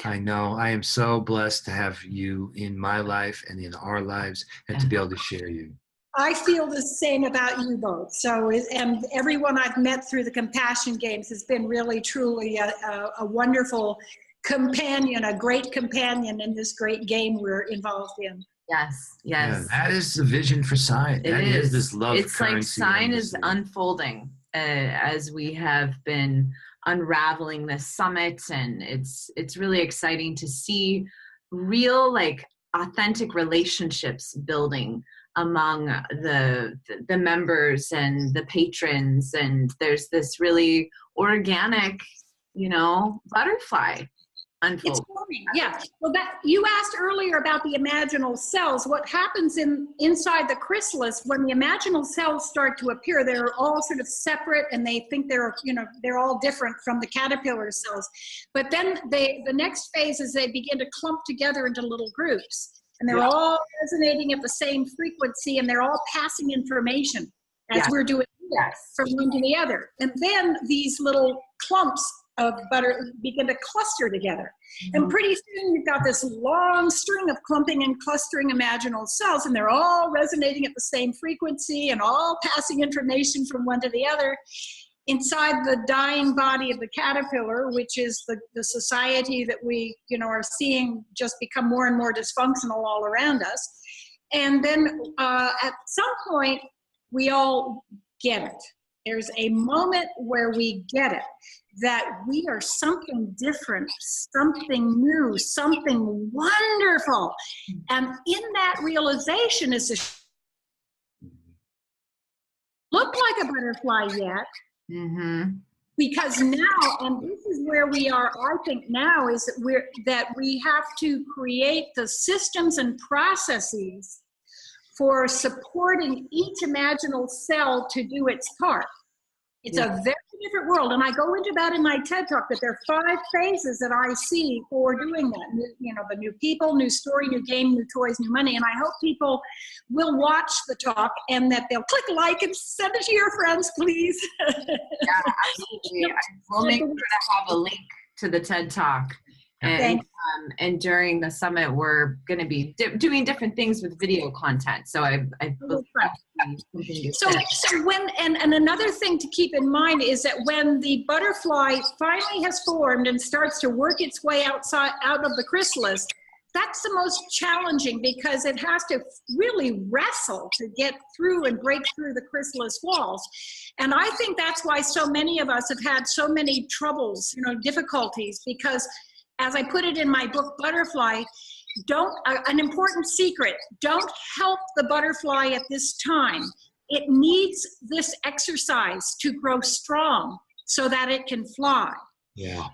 I know. I am so blessed to have you in my life and in our lives, and to be able to share you. I feel the same about you both. So, and everyone I've met through the Compassion Games has been really, truly a wonderful companion, a great companion in this great game we're involved in. Yes. Yeah, that is the vision for Sign. That is this love it's currency. Like Sign is unfolding as we have been unraveling this summit, and it's really exciting to see real, like, authentic relationships building among the members and the patrons, and there's this really organic, you know, butterfly unfold. It's forming, yeah. Well, that you asked earlier about the imaginal cells. What happens inside the chrysalis when the imaginal cells start to appear? They're all sort of separate, and they think they're all different from the caterpillar cells. But then the next phase is they begin to clump together into little groups. And they're all resonating at the same frequency, and they're all passing information as we're doing from one to the other. And then these little clumps butter begin to cluster together. And pretty soon you've got this long string of clumping and clustering imaginal cells, and they're all resonating at the same frequency and all passing information from one to the other inside the dying body of the caterpillar, which is the society that we, are seeing just become more and more dysfunctional all around us. And then at some point, we all get it. There's a moment where we get it, that we are something different, something new, something wonderful. And in that realization is look like a butterfly yet. Mm-hmm. Because now, and this is where we are, I think now, is that we have to create the systems and processes for supporting each imaginal cell to do its part. It's a very different world, and I go into that in my TED Talk, that there are 5 phases that I see for doing that. The new people, new story, new game, new toys, new money, and I hope people will watch the talk and that they'll click like and send it to your friends, please. Yeah, absolutely. We'll make sure to have a link to the TED Talk. And during the summit, we're going to be doing different things with video content. So I So when, and another thing to keep in mind is that when the butterfly finally has formed and starts to work its way out of the chrysalis, that's the most challenging, because it has to really wrestle to get through and break through the chrysalis walls. And I think that's why so many of us have had so many troubles, difficulties, because as I put it in my book, Butterfly, an important secret, don't help the butterfly at this time. It needs this exercise to grow strong so that it can fly. Yeah.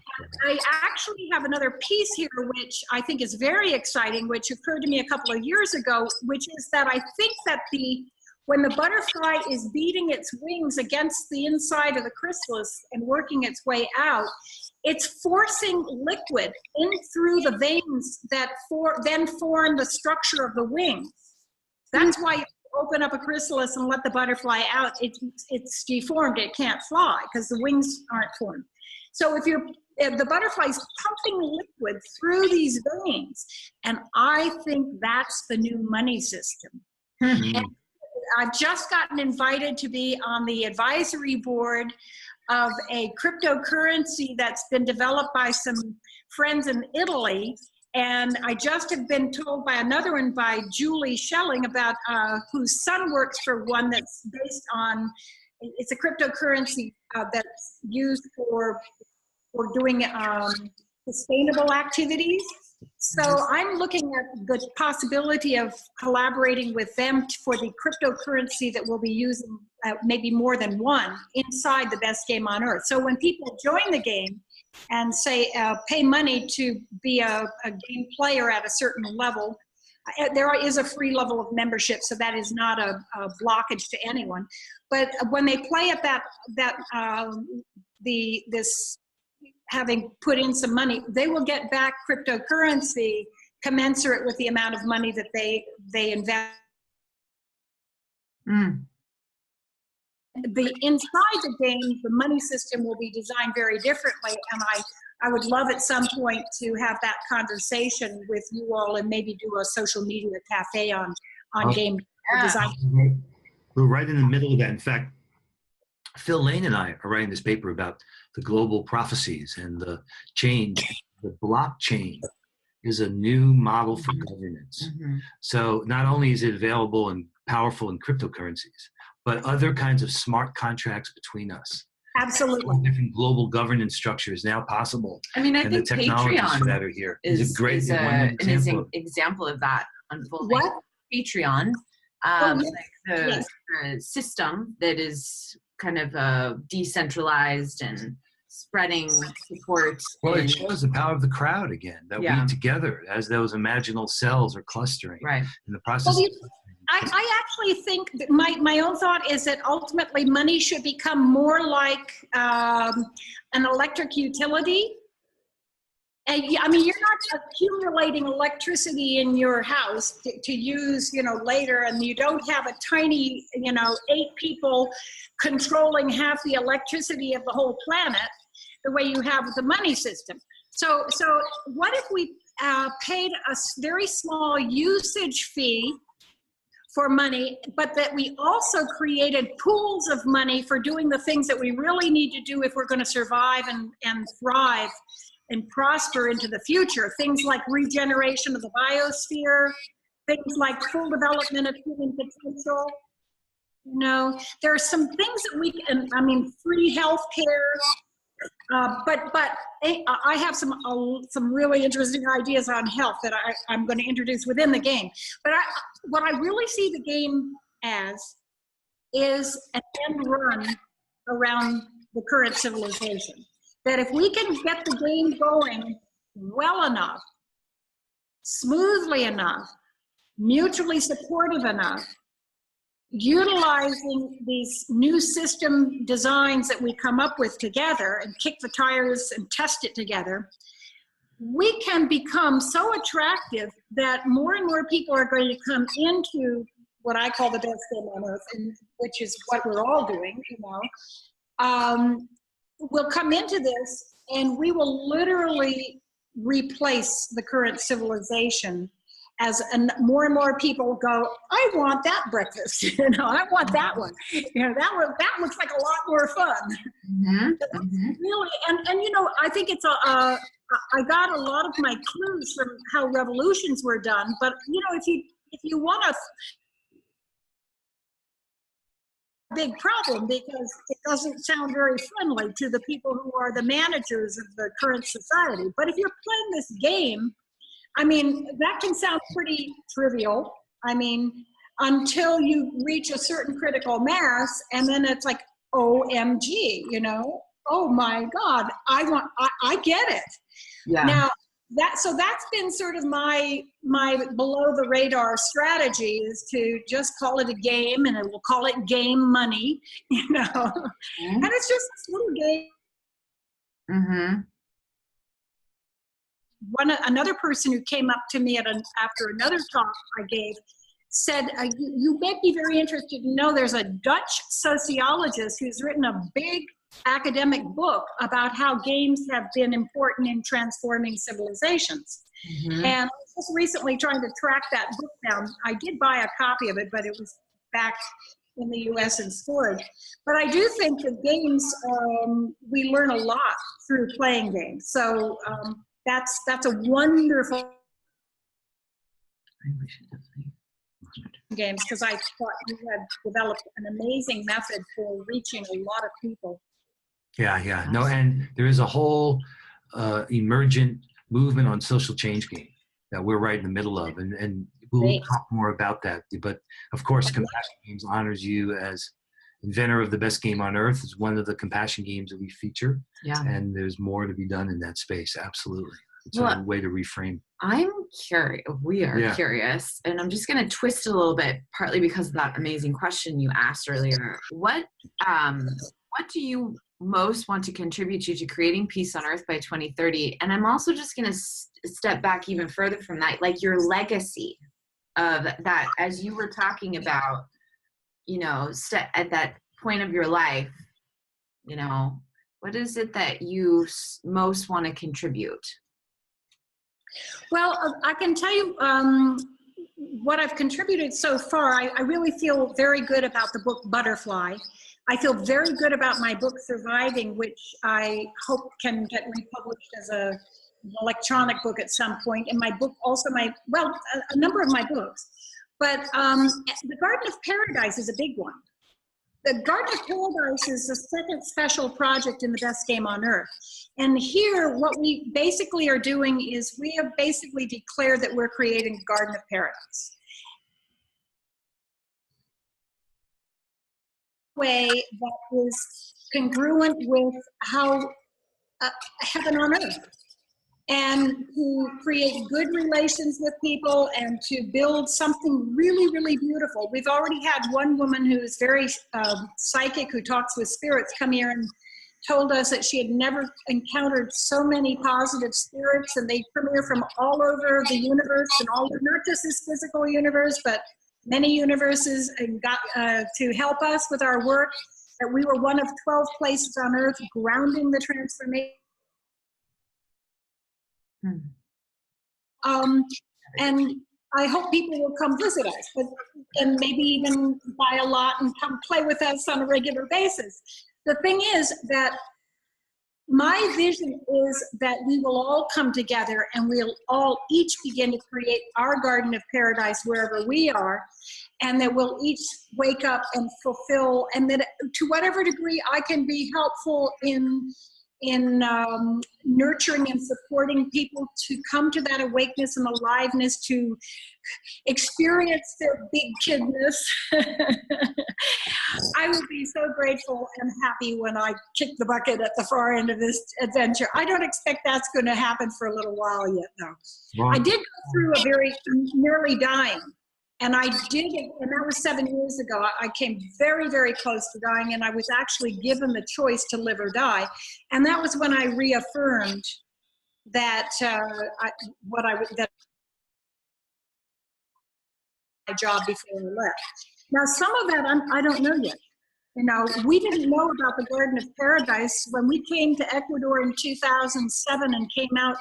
I actually have another piece here, which I think is very exciting, which occurred to me a couple of years ago, which is that I think that when the butterfly is beating its wings against the inside of the chrysalis and working its way out, it's forcing liquid in through the veins that then form the structure of the wings. That's why you open up a chrysalis and let the butterfly out. It's deformed. It can't fly because the wings aren't formed. So if the butterfly's pumping liquid through these veins, and I think that's the new money system. Mm-hmm. And I've just gotten invited to be on the advisory board of a cryptocurrency that's been developed by some friends in Italy. And I just have been told by another one, by Julie Schelling, about whose son works for one that's based on, it's a cryptocurrency that's used for doing sustainable activities. So I'm looking at the possibility of collaborating with them for the cryptocurrency that we'll be using, maybe more than one, inside the best game on earth. So when people join the game and say, pay money to be a game player at a certain level, there is a free level of membership, so that is not a blockage to anyone. But when they play at this having put in some money, they will get back cryptocurrency commensurate with the amount of money that they invest. Inside the game, the money system will be designed very differently, and I would love at some point to have that conversation with you all and maybe do a social media cafe on game design. We're right in the middle of that. In fact, Phil Lane and I are writing this paper about the global prophecies and the change. The blockchain is a new model for governance. Mm-hmm. So not only is it available and powerful in cryptocurrencies, but other kinds of smart contracts between us. Absolutely. Different global governance structures now possible. I mean, I think the technologies Patreon for that are here. Is a great an example of that unfolding. What? Patreon, yes. Like the system that is kind of decentralized and spreading support. Well, it shows the power of the crowd again, that we together, as those imaginal cells are clustering. Right. In the process. Well, I actually think that my own thought is that ultimately money should become more like an electric utility. And I mean, you're not accumulating electricity in your house to use, later, and you don't have a tiny, 8 people controlling half the electricity of the whole planet. the way you have with the money system. So what if we paid a very small usage fee for money, but that we also created pools of money for doing the things that we really need to do if we're going to survive and thrive and prosper into the future. Things like regeneration of the biosphere, things like full development of human potential. You know, there are some things that we can, I mean, free health care, but I have some really interesting ideas on health that I'm going to introduce within the game. But what I really see the game as is an end run around the current civilization. That if we can get the game going well enough, smoothly enough, mutually supportive enough, utilizing these new system designs that we come up with together and kick the tires and test it together, we can become so attractive that more and more people are going to come into what I call the best game on earth, and which is what we're all doing, you know. Will come into this and we will literally replace the current civilization as more and more people go, I want that breakfast, you know, I want that one, you know, that looks like a lot more fun. Mm-hmm. Really, and you know, I think it's I got a lot of my clues from how revolutions were done, but you know, if you want a big problem, because it doesn't sound very friendly to the people who are the managers of the current society. But if you're playing this game, I mean, that can sound pretty trivial. I mean, until you reach a certain critical mass, and then it's like, OMG, you know, oh my God, I get it. Yeah. Now, that's been sort of my below the radar strategy, is to just call it a game, and we'll call it game money, you know, and it's just this little game. Mm-hmm. Another person who came up to me after another talk I gave said, you may be very interested to know there's a Dutch sociologist who's written a big academic book about how games have been important in transforming civilizations. Mm-hmm. And I was just recently trying to track that book down. I did buy a copy of it, but it was back in the US in storage. But I do think that games, we learn a lot through playing games. So that's a wonderful games, because I thought you had developed an amazing method for reaching a lot of people. Yeah. No, and there is a whole emergent movement on social change game that we're right in the middle of, and we'll talk more about that. But of course, Compassion Games honors you as inventor of the best game on earth. It's one of the Compassion Games that we feature. Yeah. And there's more to be done in that space. Absolutely. It's a way to reframe. I'm curious. We are curious, and I'm just going to twist it a little bit, partly because of that amazing question you asked earlier. What do you most want to contribute to creating peace on earth by 2030? And I'm also just going to step back even further from that, like your legacy of that, as you were talking about, you know, at that point of your life, you know, what is it that you most want to contribute? Well, I can tell you what I've contributed so far. I really feel very good about the book Butterfly. I feel very good about my book Surviving, which I hope can get republished as an electronic book at some point. And my book also, a number of my books. But the Garden of Paradise is a big one. The Garden of Paradise is the second special project in the best game on earth. And here, what we basically are doing is we have basically declared that we're creating a Garden of Paradise. Way that is congruent with how heaven on earth, and to create good relations with people and to build something really, really beautiful. We've already had one woman who's very psychic, who talks with spirits, come here and told us that she had never encountered so many positive spirits, and they come here from all over the universe, and not just this physical universe, but many universes, and got to help us with our work. that we were one of 12 places on earth grounding the transformation. And I hope people will come visit us, and maybe even buy a lot and come play with us on a regular basis. The thing is that my vision is that we will all come together and we'll all each begin to create our garden of paradise wherever we are, and that we'll each wake up and fulfill, and that to whatever degree I can be helpful in nurturing and supporting people to come to that awakeness and aliveness, to experience their big kidness. I will be so grateful and happy when I kick the bucket at the far end of this adventure. I don't expect that's going to happen for a little while yet, though. Wow. I did go through a very nearly dying. And I did, and that was 7 years ago. I came very, very close to dying, and I was actually given the choice to live or die. And that was when I reaffirmed that that my job before I left. Now, some of that I don't know yet. You know, we didn't know about the Garden of Paradise when we came to Ecuador in 2007 and came out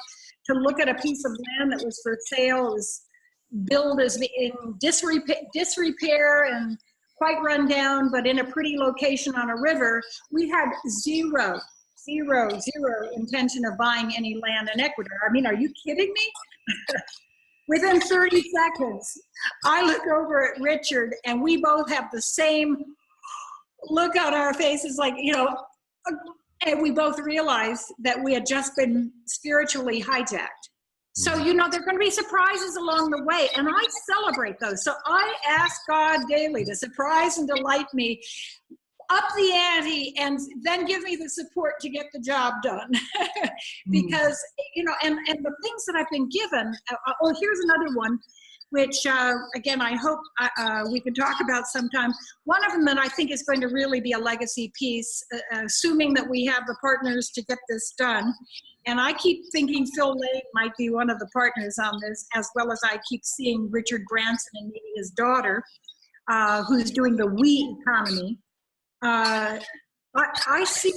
to look at a piece of land that was for sale. It was built as in disrepair and quite run down, but in a pretty location on a river. We had zero intention of buying any land in Ecuador. I mean, are you kidding me? Within 30 seconds, I look over at Richard and we both have the same look on our faces, like, you know, and we both realized that we had just been spiritually hijacked. So, you know, there are going to be surprises along the way, and I celebrate those. So I ask God daily to surprise and delight me, up the ante, and then give me the support to get the job done. Because, you know, and the things that I've been given, oh, here's another one, which, again, I hope we can talk about sometime. One of them that I think is going to really be a legacy piece, assuming that we have the partners to get this done. And I keep thinking Phil Lane might be one of the partners on this, as well as I keep seeing Richard Branson and maybe his daughter, who's doing the we economy. I see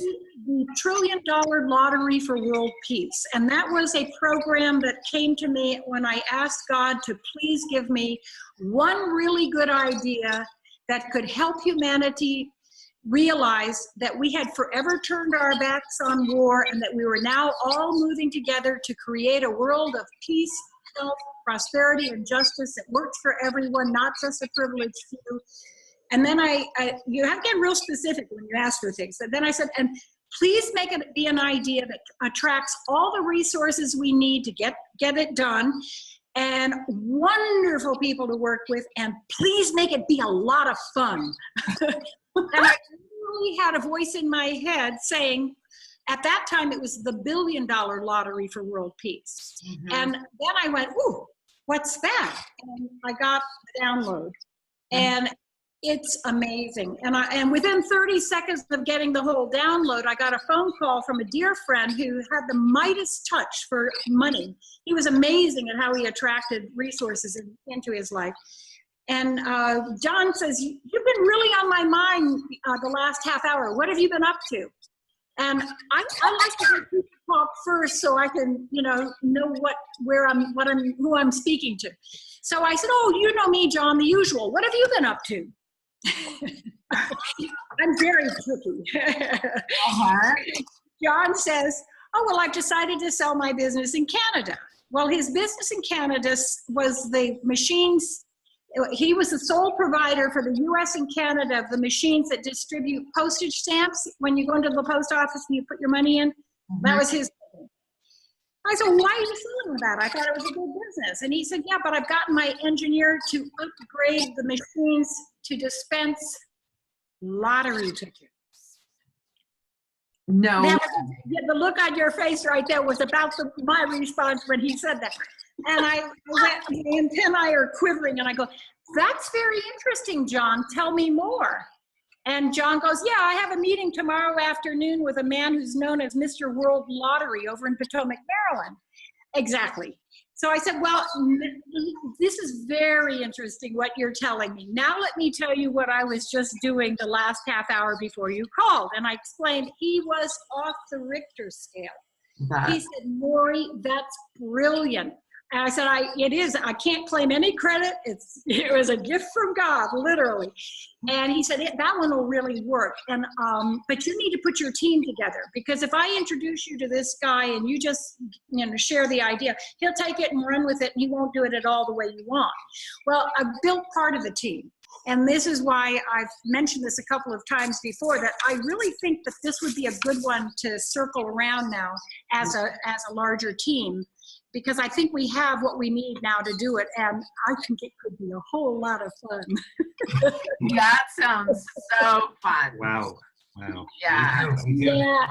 the $1 trillion lottery for world peace. And that was a program that came to me when I asked God to please give me one really good idea that could help humanity realize that we had forever turned our backs on war, and that we were now all moving together to create a world of peace, health, prosperity, and justice that works for everyone, not just a privileged few. And then you have to get real specific when you ask for things. And then I said, and please make it be an idea that attracts all the resources we need to get it done, and wonderful people to work with, and please make it be a lot of fun. And I really had a voice in my head saying, at that time, it was the $1 billion lottery for world peace. Mm-hmm. And then I went, ooh, what's that? And I got the download. Mm-hmm. And it's amazing. And within 30 seconds of getting the whole download, I got a phone call from a dear friend who had the Midas touch for money. He was amazing at how he attracted resources into his life. And John says, you've been really on my mind the last half hour. What have you been up to? And I like to hear people talk first so I can, you know who I'm speaking to. So I said, oh, you know me, John, the usual. What have you been up to? I'm very tricky. John says, oh, well, I've decided to sell my business in Canada. Well, his business in Canada was the machines. He was the sole provider for the US and Canada of the machines that distribute postage stamps. When you go into the post office and you put your money in, that was his. I said, why are you selling that? I thought it was a good business. And he said, yeah, but I've gotten my engineer to upgrade the machines to dispense lottery tickets. No. The look on your face right there was about my response when he said that. And my antennae are quivering, and I go, that's very interesting, John. Tell me more. And John goes, yeah, I have a meeting tomorrow afternoon with a man who's known as Mr. World Lottery over in Potomac, Maryland. Exactly. So I said, well, this is very interesting what you're telling me. Now let me tell you what I was just doing the last half hour before you called. And I explained he was off the Richter scale. He said, Norie, that's brilliant. And I said, it is. I can't claim any credit. It was a gift from God, literally. And he said, that one will really work. And but you need to put your team together, because if I introduce you to this guy and you just share the idea, he'll take it and run with it, and he won't do it at all the way you want. Well, I've built part of the team. And this is why I've mentioned this a couple of times before, that I really think that this would be a good one to circle around now as a larger team, because I think we have what we need now to do it, and I think it could be a whole lot of fun. That sounds so fun. Wow. Yeah. Yeah.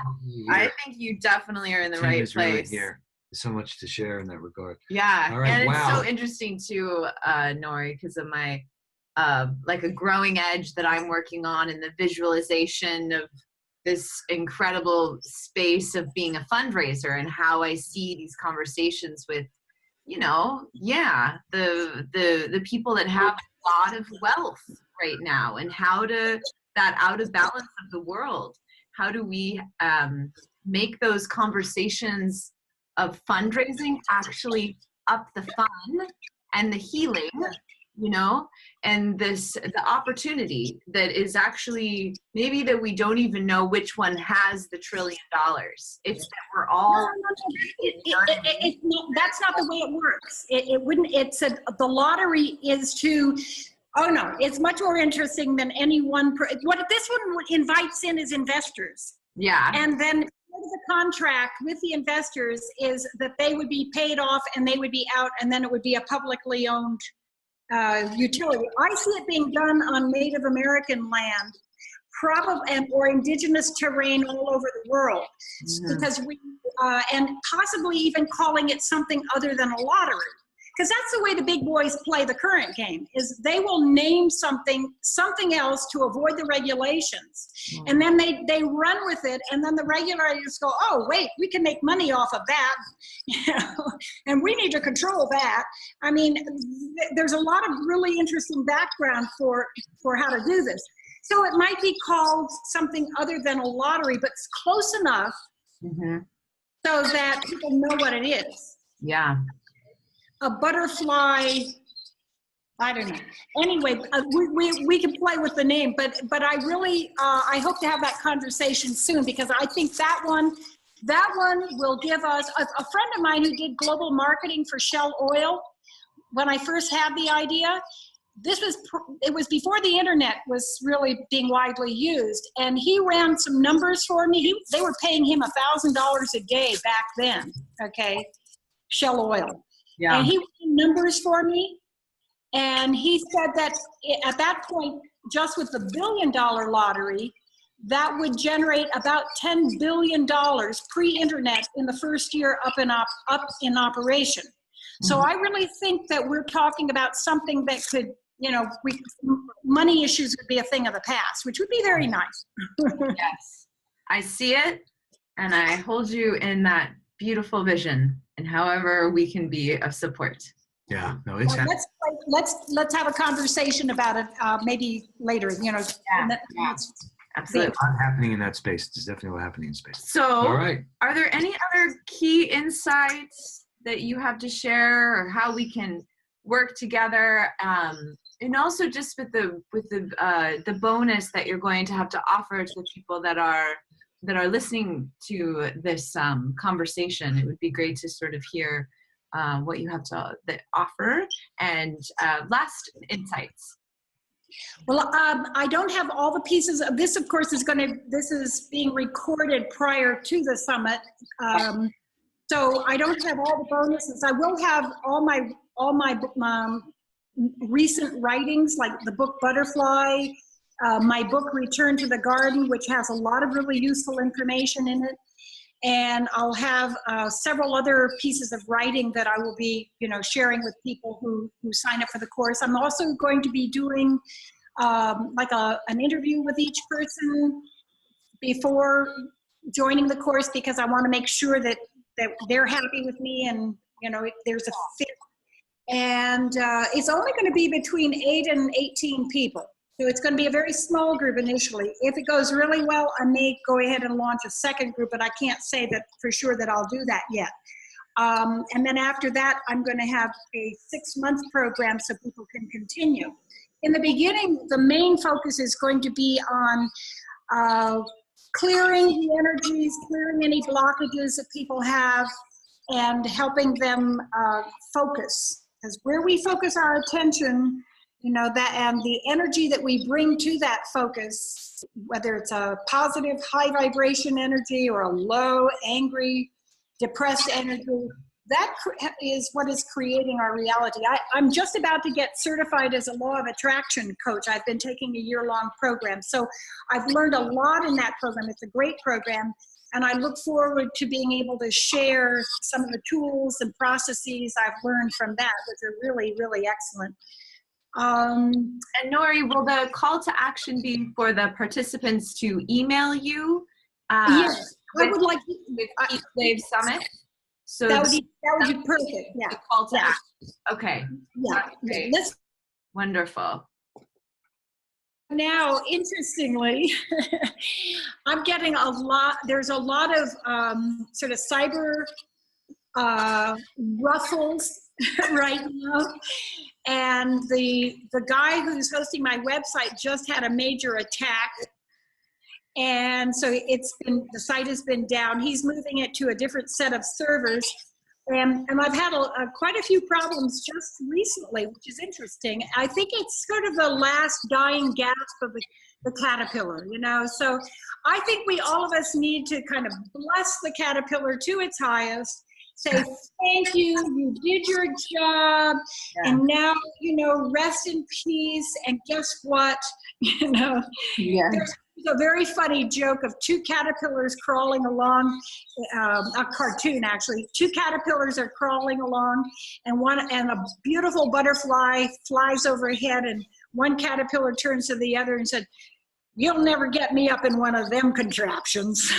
I think you definitely are in the right place. Really here. There's so much to share in that regard. Yeah. All right. And it's so interesting too, Norie, because of my like a growing edge that I'm working on, and the visualization of this incredible space of being a fundraiser, and how I see these conversations with, the people that have a lot of wealth right now, and how to, that out of balance of the world, how do we make those conversations of fundraising actually up the fun and the healing, and the opportunity that is actually maybe that we don't even know which one has the $1 trillion. It's that we're all. That's not the way it works. It wouldn't. The lottery is to. Oh no, it's much more interesting than any one. What this one invites in is investors. Yeah. And then the contract with the investors is that they would be paid off and they would be out, and then it would be a publicly owned utility. I see it being done on Native American land, or indigenous terrain all over the world, because and possibly even calling it something other than a lottery. Because that's the way the big boys play the current game, is they will name something else to avoid the regulations. And then they run with it, and then the regulators go, oh, wait, we can make money off of that, and we need to control that. I mean, there's a lot of really interesting background for how to do this. So it might be called something other than a lottery, but it's close enough so that people know what it is. Yeah. A butterfly, I don't know. Anyway, we can play with the name, but I really, I hope to have that conversation soon, because I think that one will give us, a friend of mine who did global marketing for Shell Oil, when I first had the idea, it was before the internet was really being widely used, and he ran some numbers for me. They were paying him $1,000 a day back then, okay, Shell Oil. Yeah. And he ran numbers for me, and he said that at that point, just with the $1 billion lottery, that would generate about $10 billion pre-internet in the first year up in operation. So I really think that we're talking about something that could, money issues would be a thing of the past, which would be very nice. Yes, I see it, and I hold you in that beautiful vision, and however we can be of support. Yeah, no, it's let's have a conversation about it maybe later. Absolutely. It's not happening in that space. It's definitely what's happening in space. So, all right. Are there any other key insights that you have to share, or how we can work together? And also just with the bonus that you're going to have to offer to the people that are listening to this conversation, it would be great to sort of hear what you have to offer, and last insights. Well, I don't have all the pieces of this. Of course, this is being recorded prior to the summit, so I don't have all the bonuses. I will have all my recent writings, like the book Butterfly, my book Return to the Garden, which has a lot of really useful information in it. And I'll have several other pieces of writing that I will be, sharing with people who sign up for the course. I'm also going to be doing an interview with each person before joining the course, because I want to make sure that they're happy with me, and there's a fit. And it's only going to be between 8 and 18 people. So it's going to be a very small group initially. If it goes really well, I may go ahead and launch a second group, but I can't say that for sure that I'll do that yet. And then after that, I'm going to have a 6-month program so people can continue. In the beginning, the main focus is going to be on clearing the energies, clearing any blockages that people have, and helping them focus. Because where we focus our attention, that and the energy that we bring to that focus, whether it's a positive, high vibration energy or a low, angry, depressed energy, that is what is creating our reality. I'm just about to get certified as a law of attraction coach. I've been taking a year-long program. So I've learned a lot in that program. It's a great program. And I look forward to being able to share some of the tools and processes I've learned from that, which are really, really excellent. And Norie, will the call to action be for the participants to email you? Yes, I would like with Peace Wave Summit. So that would be perfect. Yeah. The call to action. Okay. Yeah. Okay. Wonderful. Now, interestingly, I'm getting there's a lot of sort of cyber ruffles right now. And the guy who's hosting my website just had a major attack. And so the site has been down. He's moving it to a different set of servers. And I've had quite a few problems just recently, which is interesting. I think it's sort of the last dying gasp of the caterpillar, So I think all of us need to kind of bless the caterpillar to its highest, say, thank you, you did your job, and now, rest in peace, and guess what, There's a very funny joke of 2 caterpillars crawling along, a cartoon actually. 2 caterpillars are crawling along, and a beautiful butterfly flies overhead, and one caterpillar turns to the other and said, "You'll never get me up in one of them contraptions."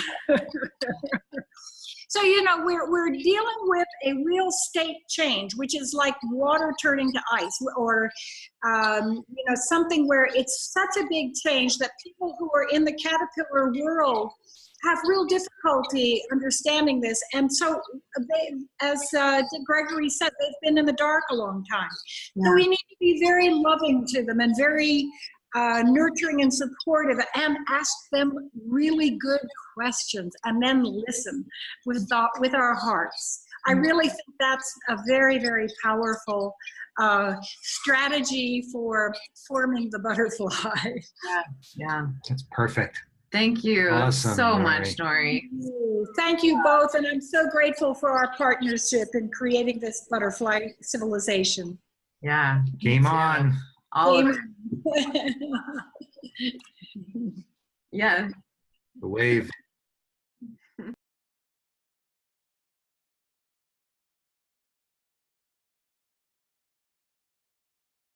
So, we're dealing with a real state change, which is like water turning to ice, or, something where it's such a big change that people who are in the caterpillar world have real difficulty understanding this. And so, as Gregory said, they've been in the dark a long time. Yeah. So we need to be very loving to them and very nurturing and supportive, and ask them really good questions, and then listen with our hearts. I really think that's a very, very powerful strategy for forming the butterfly. Yeah. That's perfect. Thank you so much, Norie. Thank you both, and I'm so grateful for our partnership in creating this butterfly civilization. Yeah. Game on. Yeah. The wave.